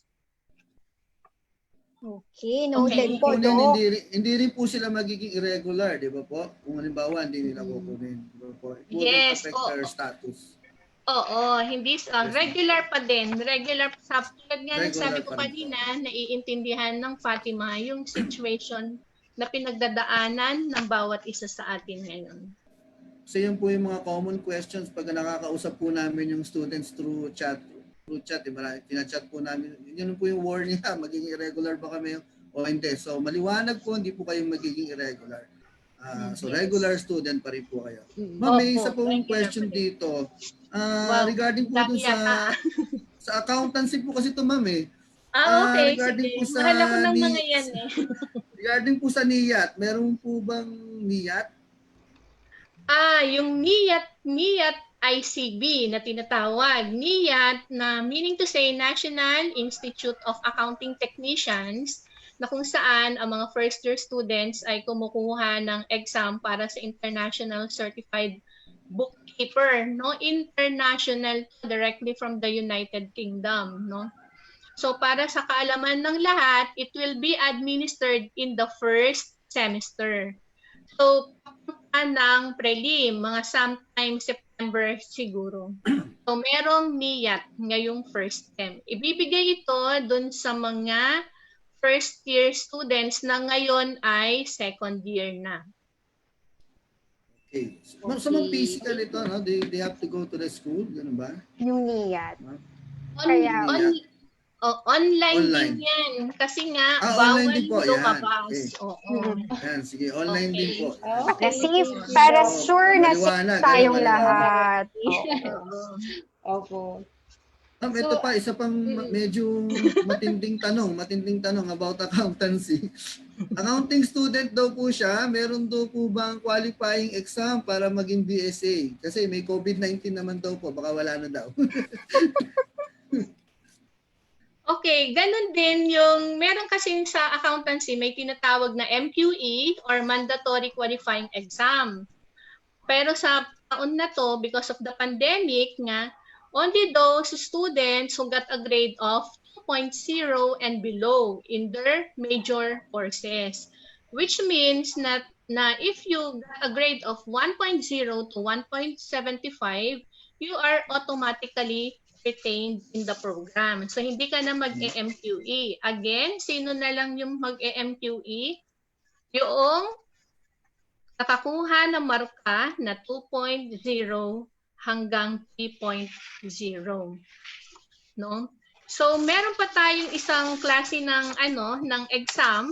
Okay, Kung noted hindi po, kukunin, Doc. hindi rin po sila magiging irregular, di ba po? Kung halimbawa, hindi nila kukunin. Di ba po? It wouldn't Yes, affect their status. Oo, hindi regular pa din. Regular sa tulad nga ng Regular sabi ko pa rin po. kanina, naiintindihan ng Fatima yung situation na pinagdadaanan ng bawat isa sa atin ngayon. So yun po yung mga common questions pag nakakausap po namin yung students through chat. Diba? Tina-chat po namin. Yun po yung warning niya, magiging irregular ba kami o hindi. So maliwanag po, hindi po kayo magiging irregular. So regular student pa rin po kayo. Ma'am, may isa pong question dito. Regarding po dun sa accountancy po kasi ito, ma'am eh. Okay, Regarding sige. po sa Mahal ako ng mga yan eh. Regarding po sa NIAT, meron po bang NIAT? Yung NIAT ICB na tinatawag. NIAT na meaning to say National Institute of Accounting Technicians, na kung saan ang mga first year students ay kumukuha ng exam para sa International Certified Bookkeeper, no? International, directly from the United Kingdom, no? So para sa kaalaman ng lahat, it will be administered in the first semester. So ng prelim, mga sometime September siguro. So merong NIAT ngayong first sem. Ibibigay ito dun sa mga first year students na ngayon ay second year na. Okay. So mga physical ito, no? They have to go to the school, gano'n ba? Yung NIAT. Online din yan. Kasi nga, bawal lumabas. Yan, sige, online din po. Kasi para sure na safe tayong lahat. Opo. Ma'am, ito pa, isa pang medyo matinding tanong about accountancy. Accounting student daw po siya, meron daw po bang qualifying exam para maging BSA? Kasi may COVID-19 naman daw po, baka wala na daw. Okay, ganun din yung meron kasi sa accountancy may tinatawag na MQE or Mandatory Qualifying Exam. Pero sa taon na to, because of the pandemic nga, only those students who got a grade of 2.0 and below in their major courses. Which means na if you got a grade of 1.0 to 1.75, you are automatically retained in the program. So, hindi ka na mag-EMQE. Again, sino na lang yung mag-EMQE? Yung nakakuha ng marka na 2.0 hanggang 3.0. No? So, meron pa tayong isang klase ng exam,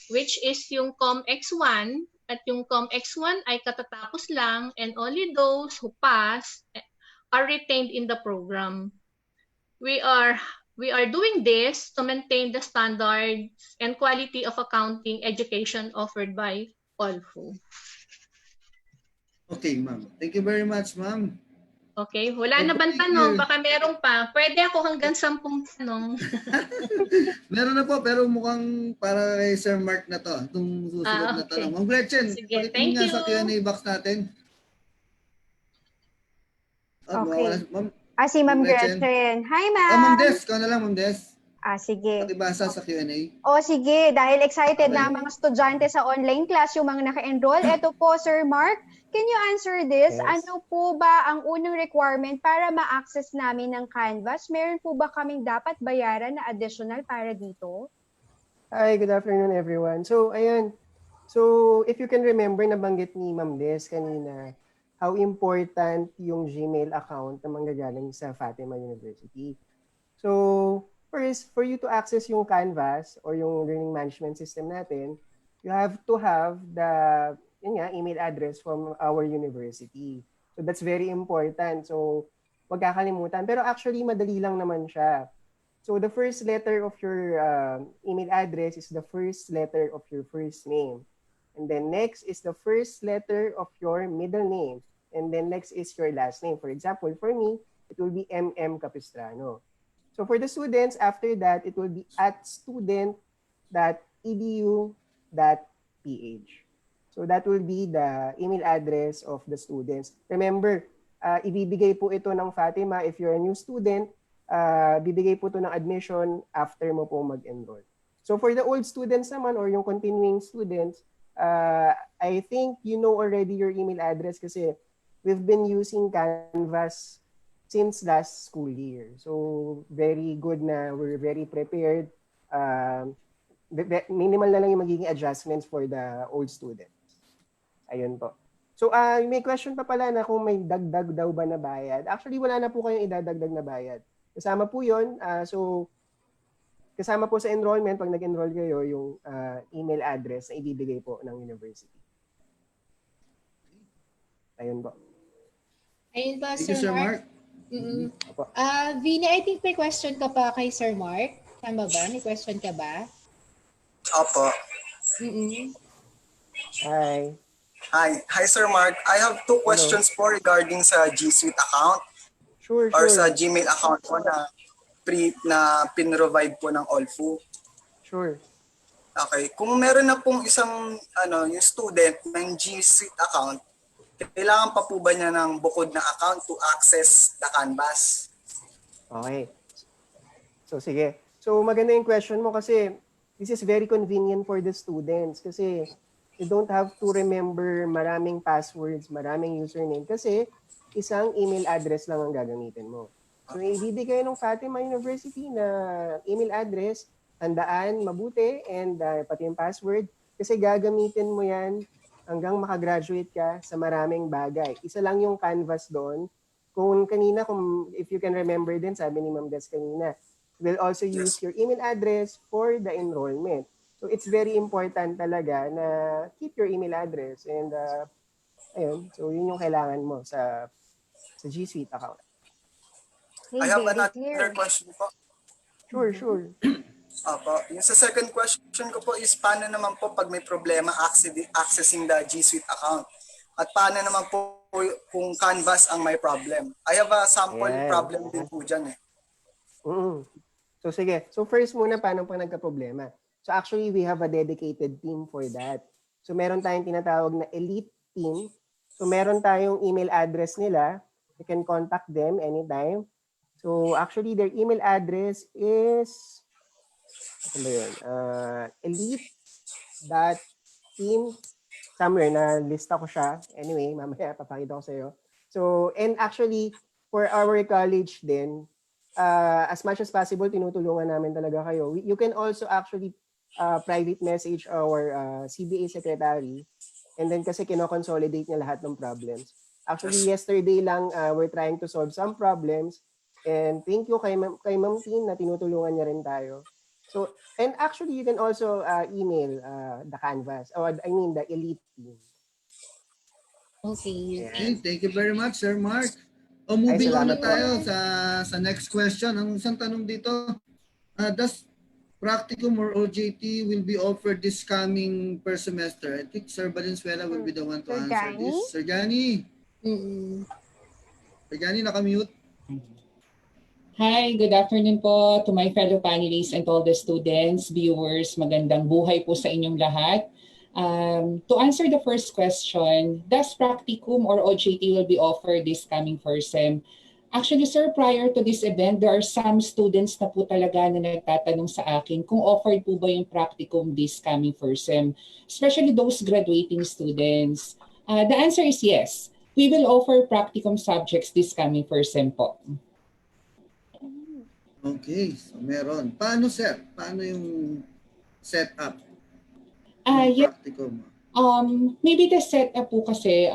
which is yung COMEX1. At yung COMEX1 ay katatapos lang, and only those who pass are retained in the program. We are doing this to maintain the standards and quality of accounting education offered by OLFU. Okay, ma'am. Thank you very much, ma'am. Okay, wala na bang tanong? Baka meron pa. Pwede ako hanggang 10 tanong. Meron na po, pero mukhang para kay Sir Mark na to. Itong susunod na tanong. Ma'am Gretchen, thank you. sa Q&A box natin. Okay. Si Ma'am Gretchen. Hi, Ma'am. Ma'am Des, ikaw na lang, Ma'am Des. Sige. Pakibasa sa Q&A. Sige. Dahil excited na ang mga estudyante sa online class, yung mga naka-enroll. Ito po, Sir Mark. Can you answer this? Yes. Ano po ba ang unang requirement para ma-access namin ng Canvas? Meron po ba kaming dapat bayaran na additional para dito? Hi, good afternoon everyone. So, ayan. So, if you can remember, nabanggit ni Ma'am Des kanina, how important yung Gmail account na manggagaling sa Fatima University. So, first, for you to access yung Canvas or yung learning management system natin, you have to have the email address from our university. So, that's very important. So, wag kakalimutan. Pero actually, madali lang naman siya. So, the first letter of your email address is the first letter of your first name. And then next is the first letter of your middle name. and then next is your last name. For example, for me, it will be MM Capistrano. So for the students, after that, it will be at student.edu.ph. So that will be the email address of the students. Remember, ibibigay po ito ng Fatima if you're a new student, bibigay po ito ng admission after mo po mag-enroll. So for the old students naman or yung continuing students, I think you know already your email address kasi we've been using Canvas since last school year. So very good na we're very prepared. Minimal na lang yung magiging adjustments for the old students. Ayun po. So may question pa pala na kung may dagdag daw ba na bayad. Actually wala na po kayong idadagdag na bayad. Kasama po yun. So kasama po sa enrollment, pag nag-enroll kayo, yung email address na ibibigay po ng university. Ayun po. Ayun po, Thank you, Sir Mark. Vina, I think may question ka pa kay Sir Mark. Tama ba? May question ka ba? Opo. Hi. Hi, Sir Mark. I have two questions po regarding sa G Suite account. Sure. Or sa Gmail account po na pinrovide po ng Olfu. Sure. Okay. Kung meron na pong isang yung student ng G Suite account, kailangan pa po ba niya ng bukod na account to access the Canvas? Okay. So sige. So maganda yung question mo kasi this is very convenient for the students kasi you don't have to remember maraming passwords, maraming username kasi isang email address lang ang gagamitin mo. So ibibigay ng Fatima University na email address, tandaan mabuti and pati yung password kasi gagamitin mo yan hanggang makagraduate ka sa maraming bagay. Isa lang yung Canvas doon. Kung if you can remember din, sabi ni Ma'am Des kanina, we'll also use your email address for the enrollment. So it's very important talaga na keep your email address and ayun, so yun yung kailangan mo sa G Suite account. I have another question po. Sure. Opo. Yung sa second question ko po is paano naman po pag may problema accessing the G Suite account? At paano naman po kung Canvas ang may problem? I have a sample problem din po dyan eh. So sige. So first muna, paano pa nagka-problema? So actually, we have a dedicated team for that. So meron tayong tinatawag na elite team. So meron tayong email address nila. You can contact them anytime. So actually, their email address is elite.team somewhere na lista ko siya. Anyway, mamaya papakita ko sa iyo. So, and actually, for our college din, as much as possible, tinutulungan namin talaga kayo. You can also actually private message our CBA secretary and then kasi kino-consolidate niya lahat ng problems. Actually, yesterday lang, we're trying to solve some problems and thank you kay Ma'am Tin na tinutulungan niya rin tayo. So, and actually, you can also email the Canvas, or I mean, the elite team. Okay. Thank you very much, Sir Mark. Moving on na tayo sa next question. Ang isang tanong dito, does practicum or OJT will be offered this coming per semester? I think Sir Valenzuela will be the one to answer this. Sir Jani? Sir Jani, nakamute. Hi, good afternoon po to my fellow panelists and to all the students, viewers. Magandang buhay po sa inyong lahat. To answer the first question, does practicum or OJT will be offered this coming first sem? Actually, sir, prior to this event, there are some students na po talaga na nagtatanong sa akin kung offered po ba yung practicum this coming first sem, especially those graduating students. The answer is yes. We will offer practicum subjects this coming first sem po. Okay, so meron. Paano, sir? Paano yung setup? Practicum? Maybe the setup po kasi,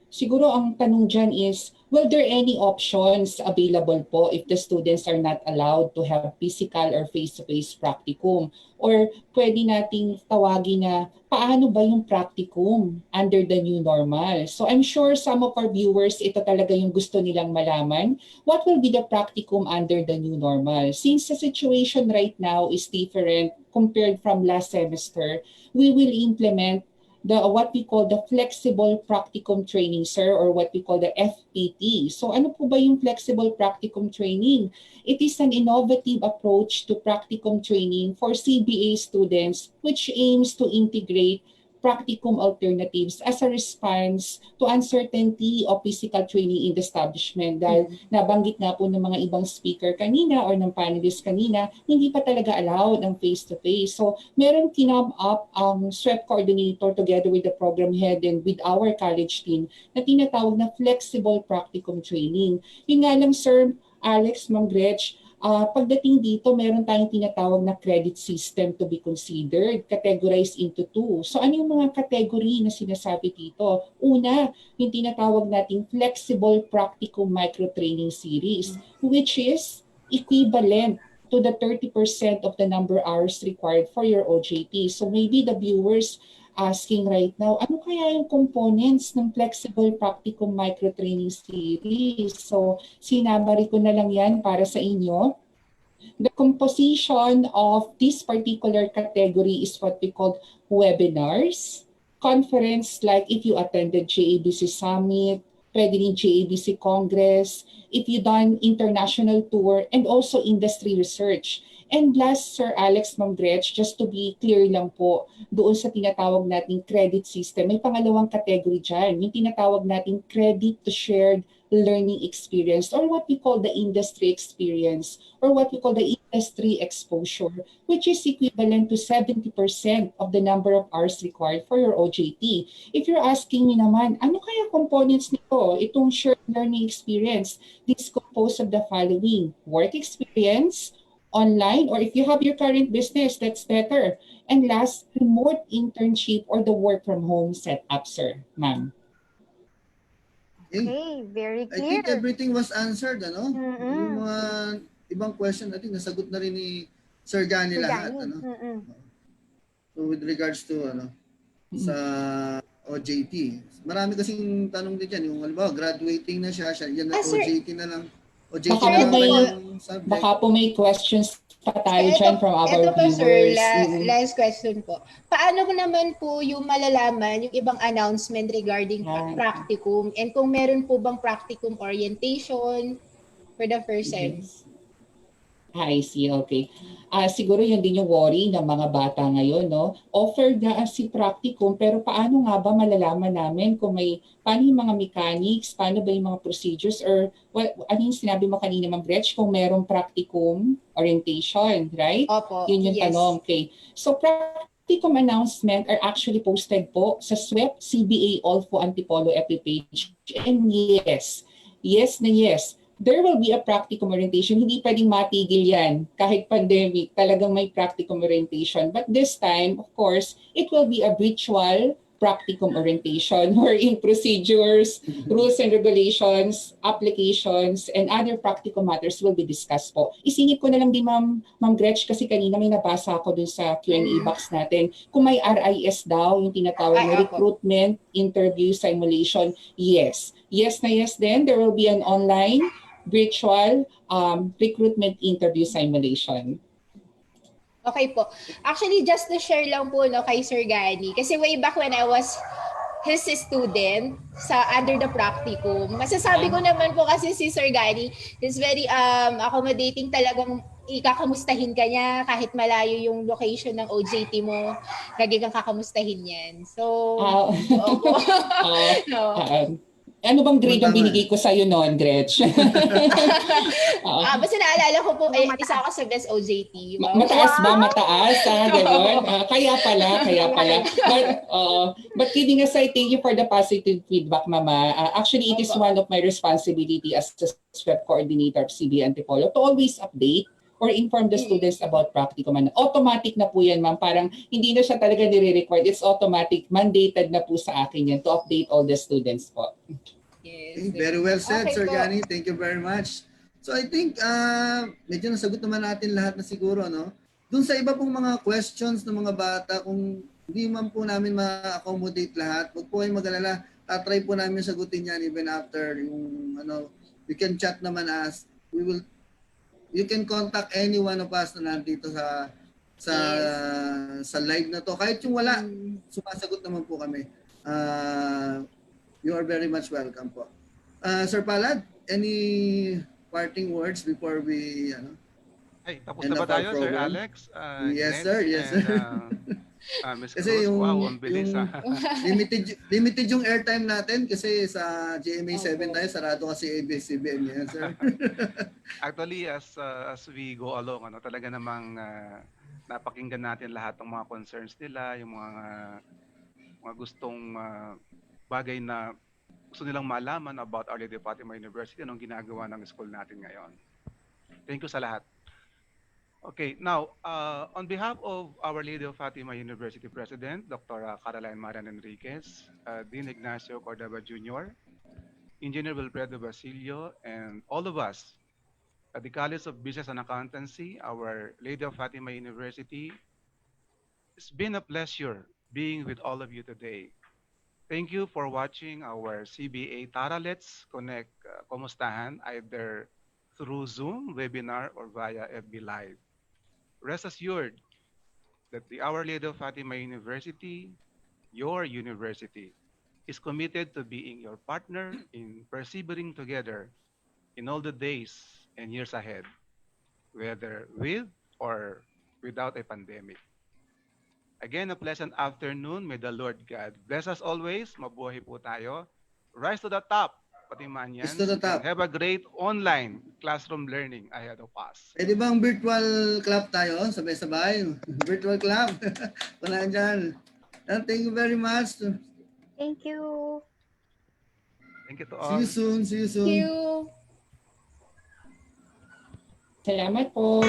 siguro ang tanong dyan is, will there any options available po if the students are not allowed to have physical or face-to-face practicum? Or pwede nating tawagin na paano ba yung practicum under the new normal? So I'm sure some of our viewers, ito talaga yung gusto nilang malaman. What will be the practicum under the new normal? Since the situation right now is different compared from last semester, we will implement what we call the flexible practicum training, sir, or what we call the FPT. So ano po ba yung flexible practicum training? It is an innovative approach to practicum training for CBA students which aims to integrate practicum alternatives as a response to uncertainty of physical training in the establishment. Dahil nabanggit nga po ng mga ibang speaker kanina or ng panelists kanina, hindi pa talaga allowed ang face-to-face. So meron kinam up ang SWEP coordinator together with the program head and with our college team na tinatawag na flexible practicum training. Yun nga lang, Sir Alex, Ma'am Gretch, pagdating dito, meron tayong tinatawag na credit system to be considered, categorized into 2. So ano yung mga category na sinasabi dito? Una, yung tinatawag nating flexible practicum micro-training series, which is equivalent to the 30% of the number hours required for your OJT. So maybe the viewers asking right now, ano kaya yung components ng flexible practicum micro-training series? So, sinamari ko na lang yan para sa inyo. The composition of this particular category is what we call webinars, conference, like if you attended JABC Summit, pwede rin JABC Congress, if you done international tour, and also industry research. And last, Sir Alex, Ma'am Gretch, just to be clear lang po, doon sa tinatawag nating credit system, may pangalawang category dyan, yung tinatawag nating credit to shared learning experience, or what we call the industry experience, or what we call the industry exposure, which is equivalent to 70% of the number of hours required for your OJT. If you're asking me naman, ano kaya components nito, itong shared learning experience, this is composed of the following: work experience, online, or if you have your current business, that's better. And last, remote internship or the work from home setup, sir, ma'am. Okay, very I clear. think everything was answered, ano? Yung mga ibang question, I think nasagot na rin ni Sir Gani lahat, ano? So with regards to, sa OJT, marami kasing tanong din dyan. Yung, halimbawa, graduating na siya yan na OJT na lang. OJT Baka na lang po may, yung subject. baka po may questions pa tayo dyan from our ito pa, viewers. sir, last question po. Paano mo naman po yung malalaman yung ibang announcement regarding practicum, and kung meron po bang practicum orientation for the first time? I see, okay. Siguro yun din yung worry ng mga bata ngayon, no? Offered na si practicum, pero paano nga ba malalaman namin kung paano yung mga mechanics, paano ba yung mga procedures, or ano yung sinabi mo kanina, Ma'am Gretch, kung merong practicum orientation, right? Opo, yun yung tanong, okay. So practicum announcement are actually posted po sa SWEP CBA Olfo Antipolo FB page. And yes, there will be a practicum orientation. Hindi pwedeng matigil yan. Kahit pandemic, talagang may practicum orientation. But this time, of course, it will be a virtual practicum orientation wherein procedures, rules and regulations, applications, and other practicum matters will be discussed po. Isingit ko na lang din, Ma'am Gretch, kasi kanina may nabasa ako dun sa Q&A box natin. Kung may RIS daw, yung tinatawag na recruitment, interview, simulation, yes. Yes na yes then, there will be an online virtual recruitment interview simulation. Okay po. Actually, just to share lang po kay Sir Gani, kasi way back when I was his student under the practicum, masasabi ko naman po kasi si Sir Gani is very accommodating, talagang ikakamustahin ka niya kahit malayo yung location ng OJT mo, lagi kang kakamustahin yan. So, ano bang grade ang binigay ko sa'yo noon, Gretch? Basta naalala ko po, isa ako sa best OJT. Mataas ba? Mataas? Gano'n? Kaya pala. But kidding aside, thank you for the positive feedback, Mama. Actually, it is one of my responsibility as the SWEP coordinator of CBA Antipolo to always update or inform the students about practicum. Automatic na po yan, ma'am. Parang hindi na siya talaga nire-record. It's automatic. Mandated na po sa akin yan to update all the students po. Yes. Very well said, Sir Gani. Thank you very much. So I think medyo nasagot naman natin lahat na siguro, no? Doon sa iba pong mga questions ng mga bata, kung hindi man po namin ma-accommodate lahat, huwag po kayong mag-alala. Tatry po namin sagutin yan even after yung you can chat naman us. You can contact any one of us na nandito sa live na to. Kahit yung wala, sumasagot naman po kami. You are very much welcome po. Sir Palad, any parting words before we Ay, tapos end na ba of our tayo, Sir program? Alex? Yes, Glenn, sir. Yes, and sir. Miss Kasi Cruz, wow, yung ang bilis. limited yung airtime natin kasi sa GMA 7 Opo. tayo, sarado kasi ABS-CBN yan, sir. Actually, as we go along, talaga namang napakinggan natin lahat ng mga concerns nila, yung mga gustong bagay na gusto nilang malaman about Our Lady of Fatima University, anong ginagawa ng school natin ngayon. Thank you sa lahat. Okay, now, on behalf of Our Lady of Fatima University President, Dr. Caroline Marian Enriquez, Dean Ignacio Cordova Jr., Engineer Wilfredo Basilio, and all of us at the College of Business and Accountancy, Our Lady of Fatima University, it's been a pleasure being with all of you today. Thank you for watching our CBA Tara Let's Connect Kumustahan, either through Zoom, webinar, or via FB Live. Rest assured that the Our Lady of Fatima University, your university, is committed to being your partner in persevering together in all the days and years ahead, whether with or without a pandemic. Again, a pleasant afternoon. May the Lord God bless us always. Mabuhay po tayo. Rise to the top, Fatimanians, Rise to the and top. have a great online classroom learning ahead of us. Pwede bang virtual clap tayo? Sabay-sabay. Virtual clap. Wala dyan. Thank you very much. Thank you. Thank you to See all. you soon. See you soon. Thank you. Salamat po.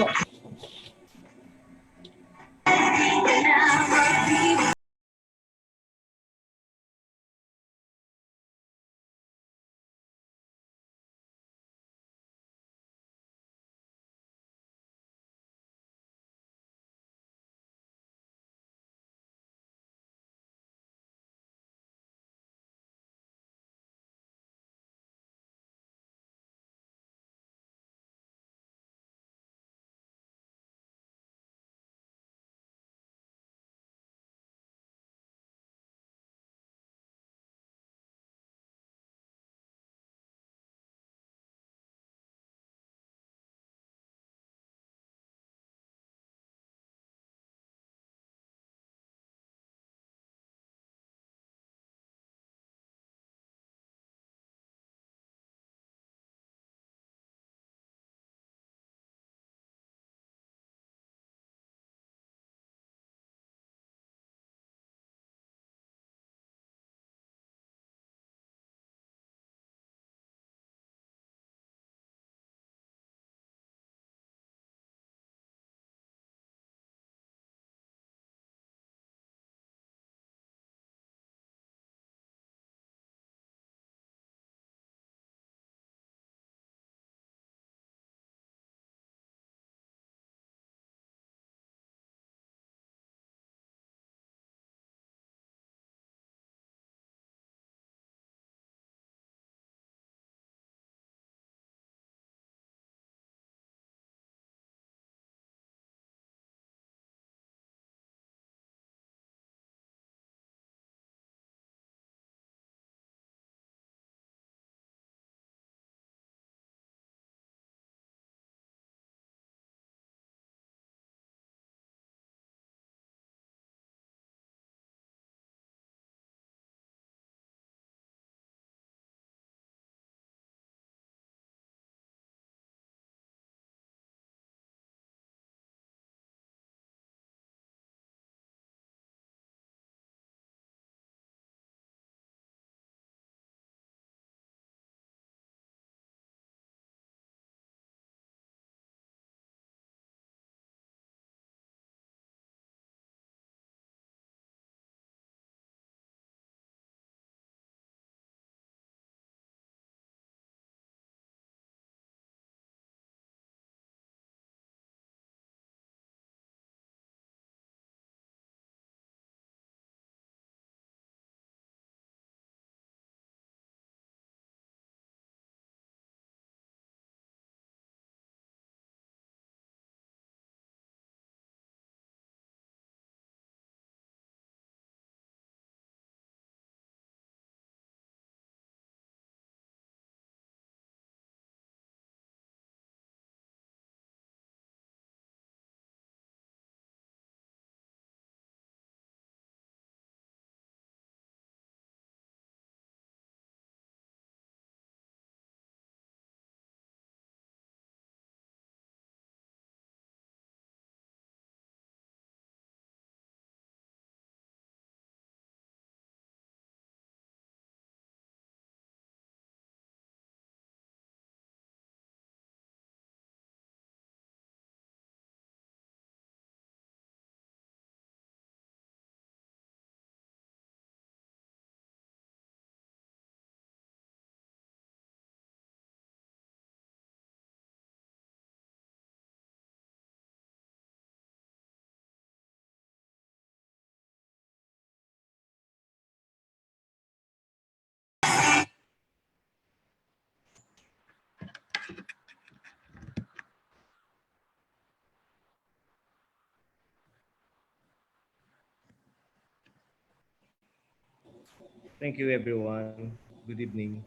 Thank you, everyone. Good evening.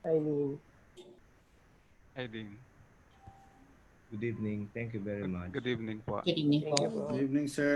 Eileen. Hi, Dean. Good evening. Thank you very much. Good evening po. Good evening Thank po. you po. Good evening, sir.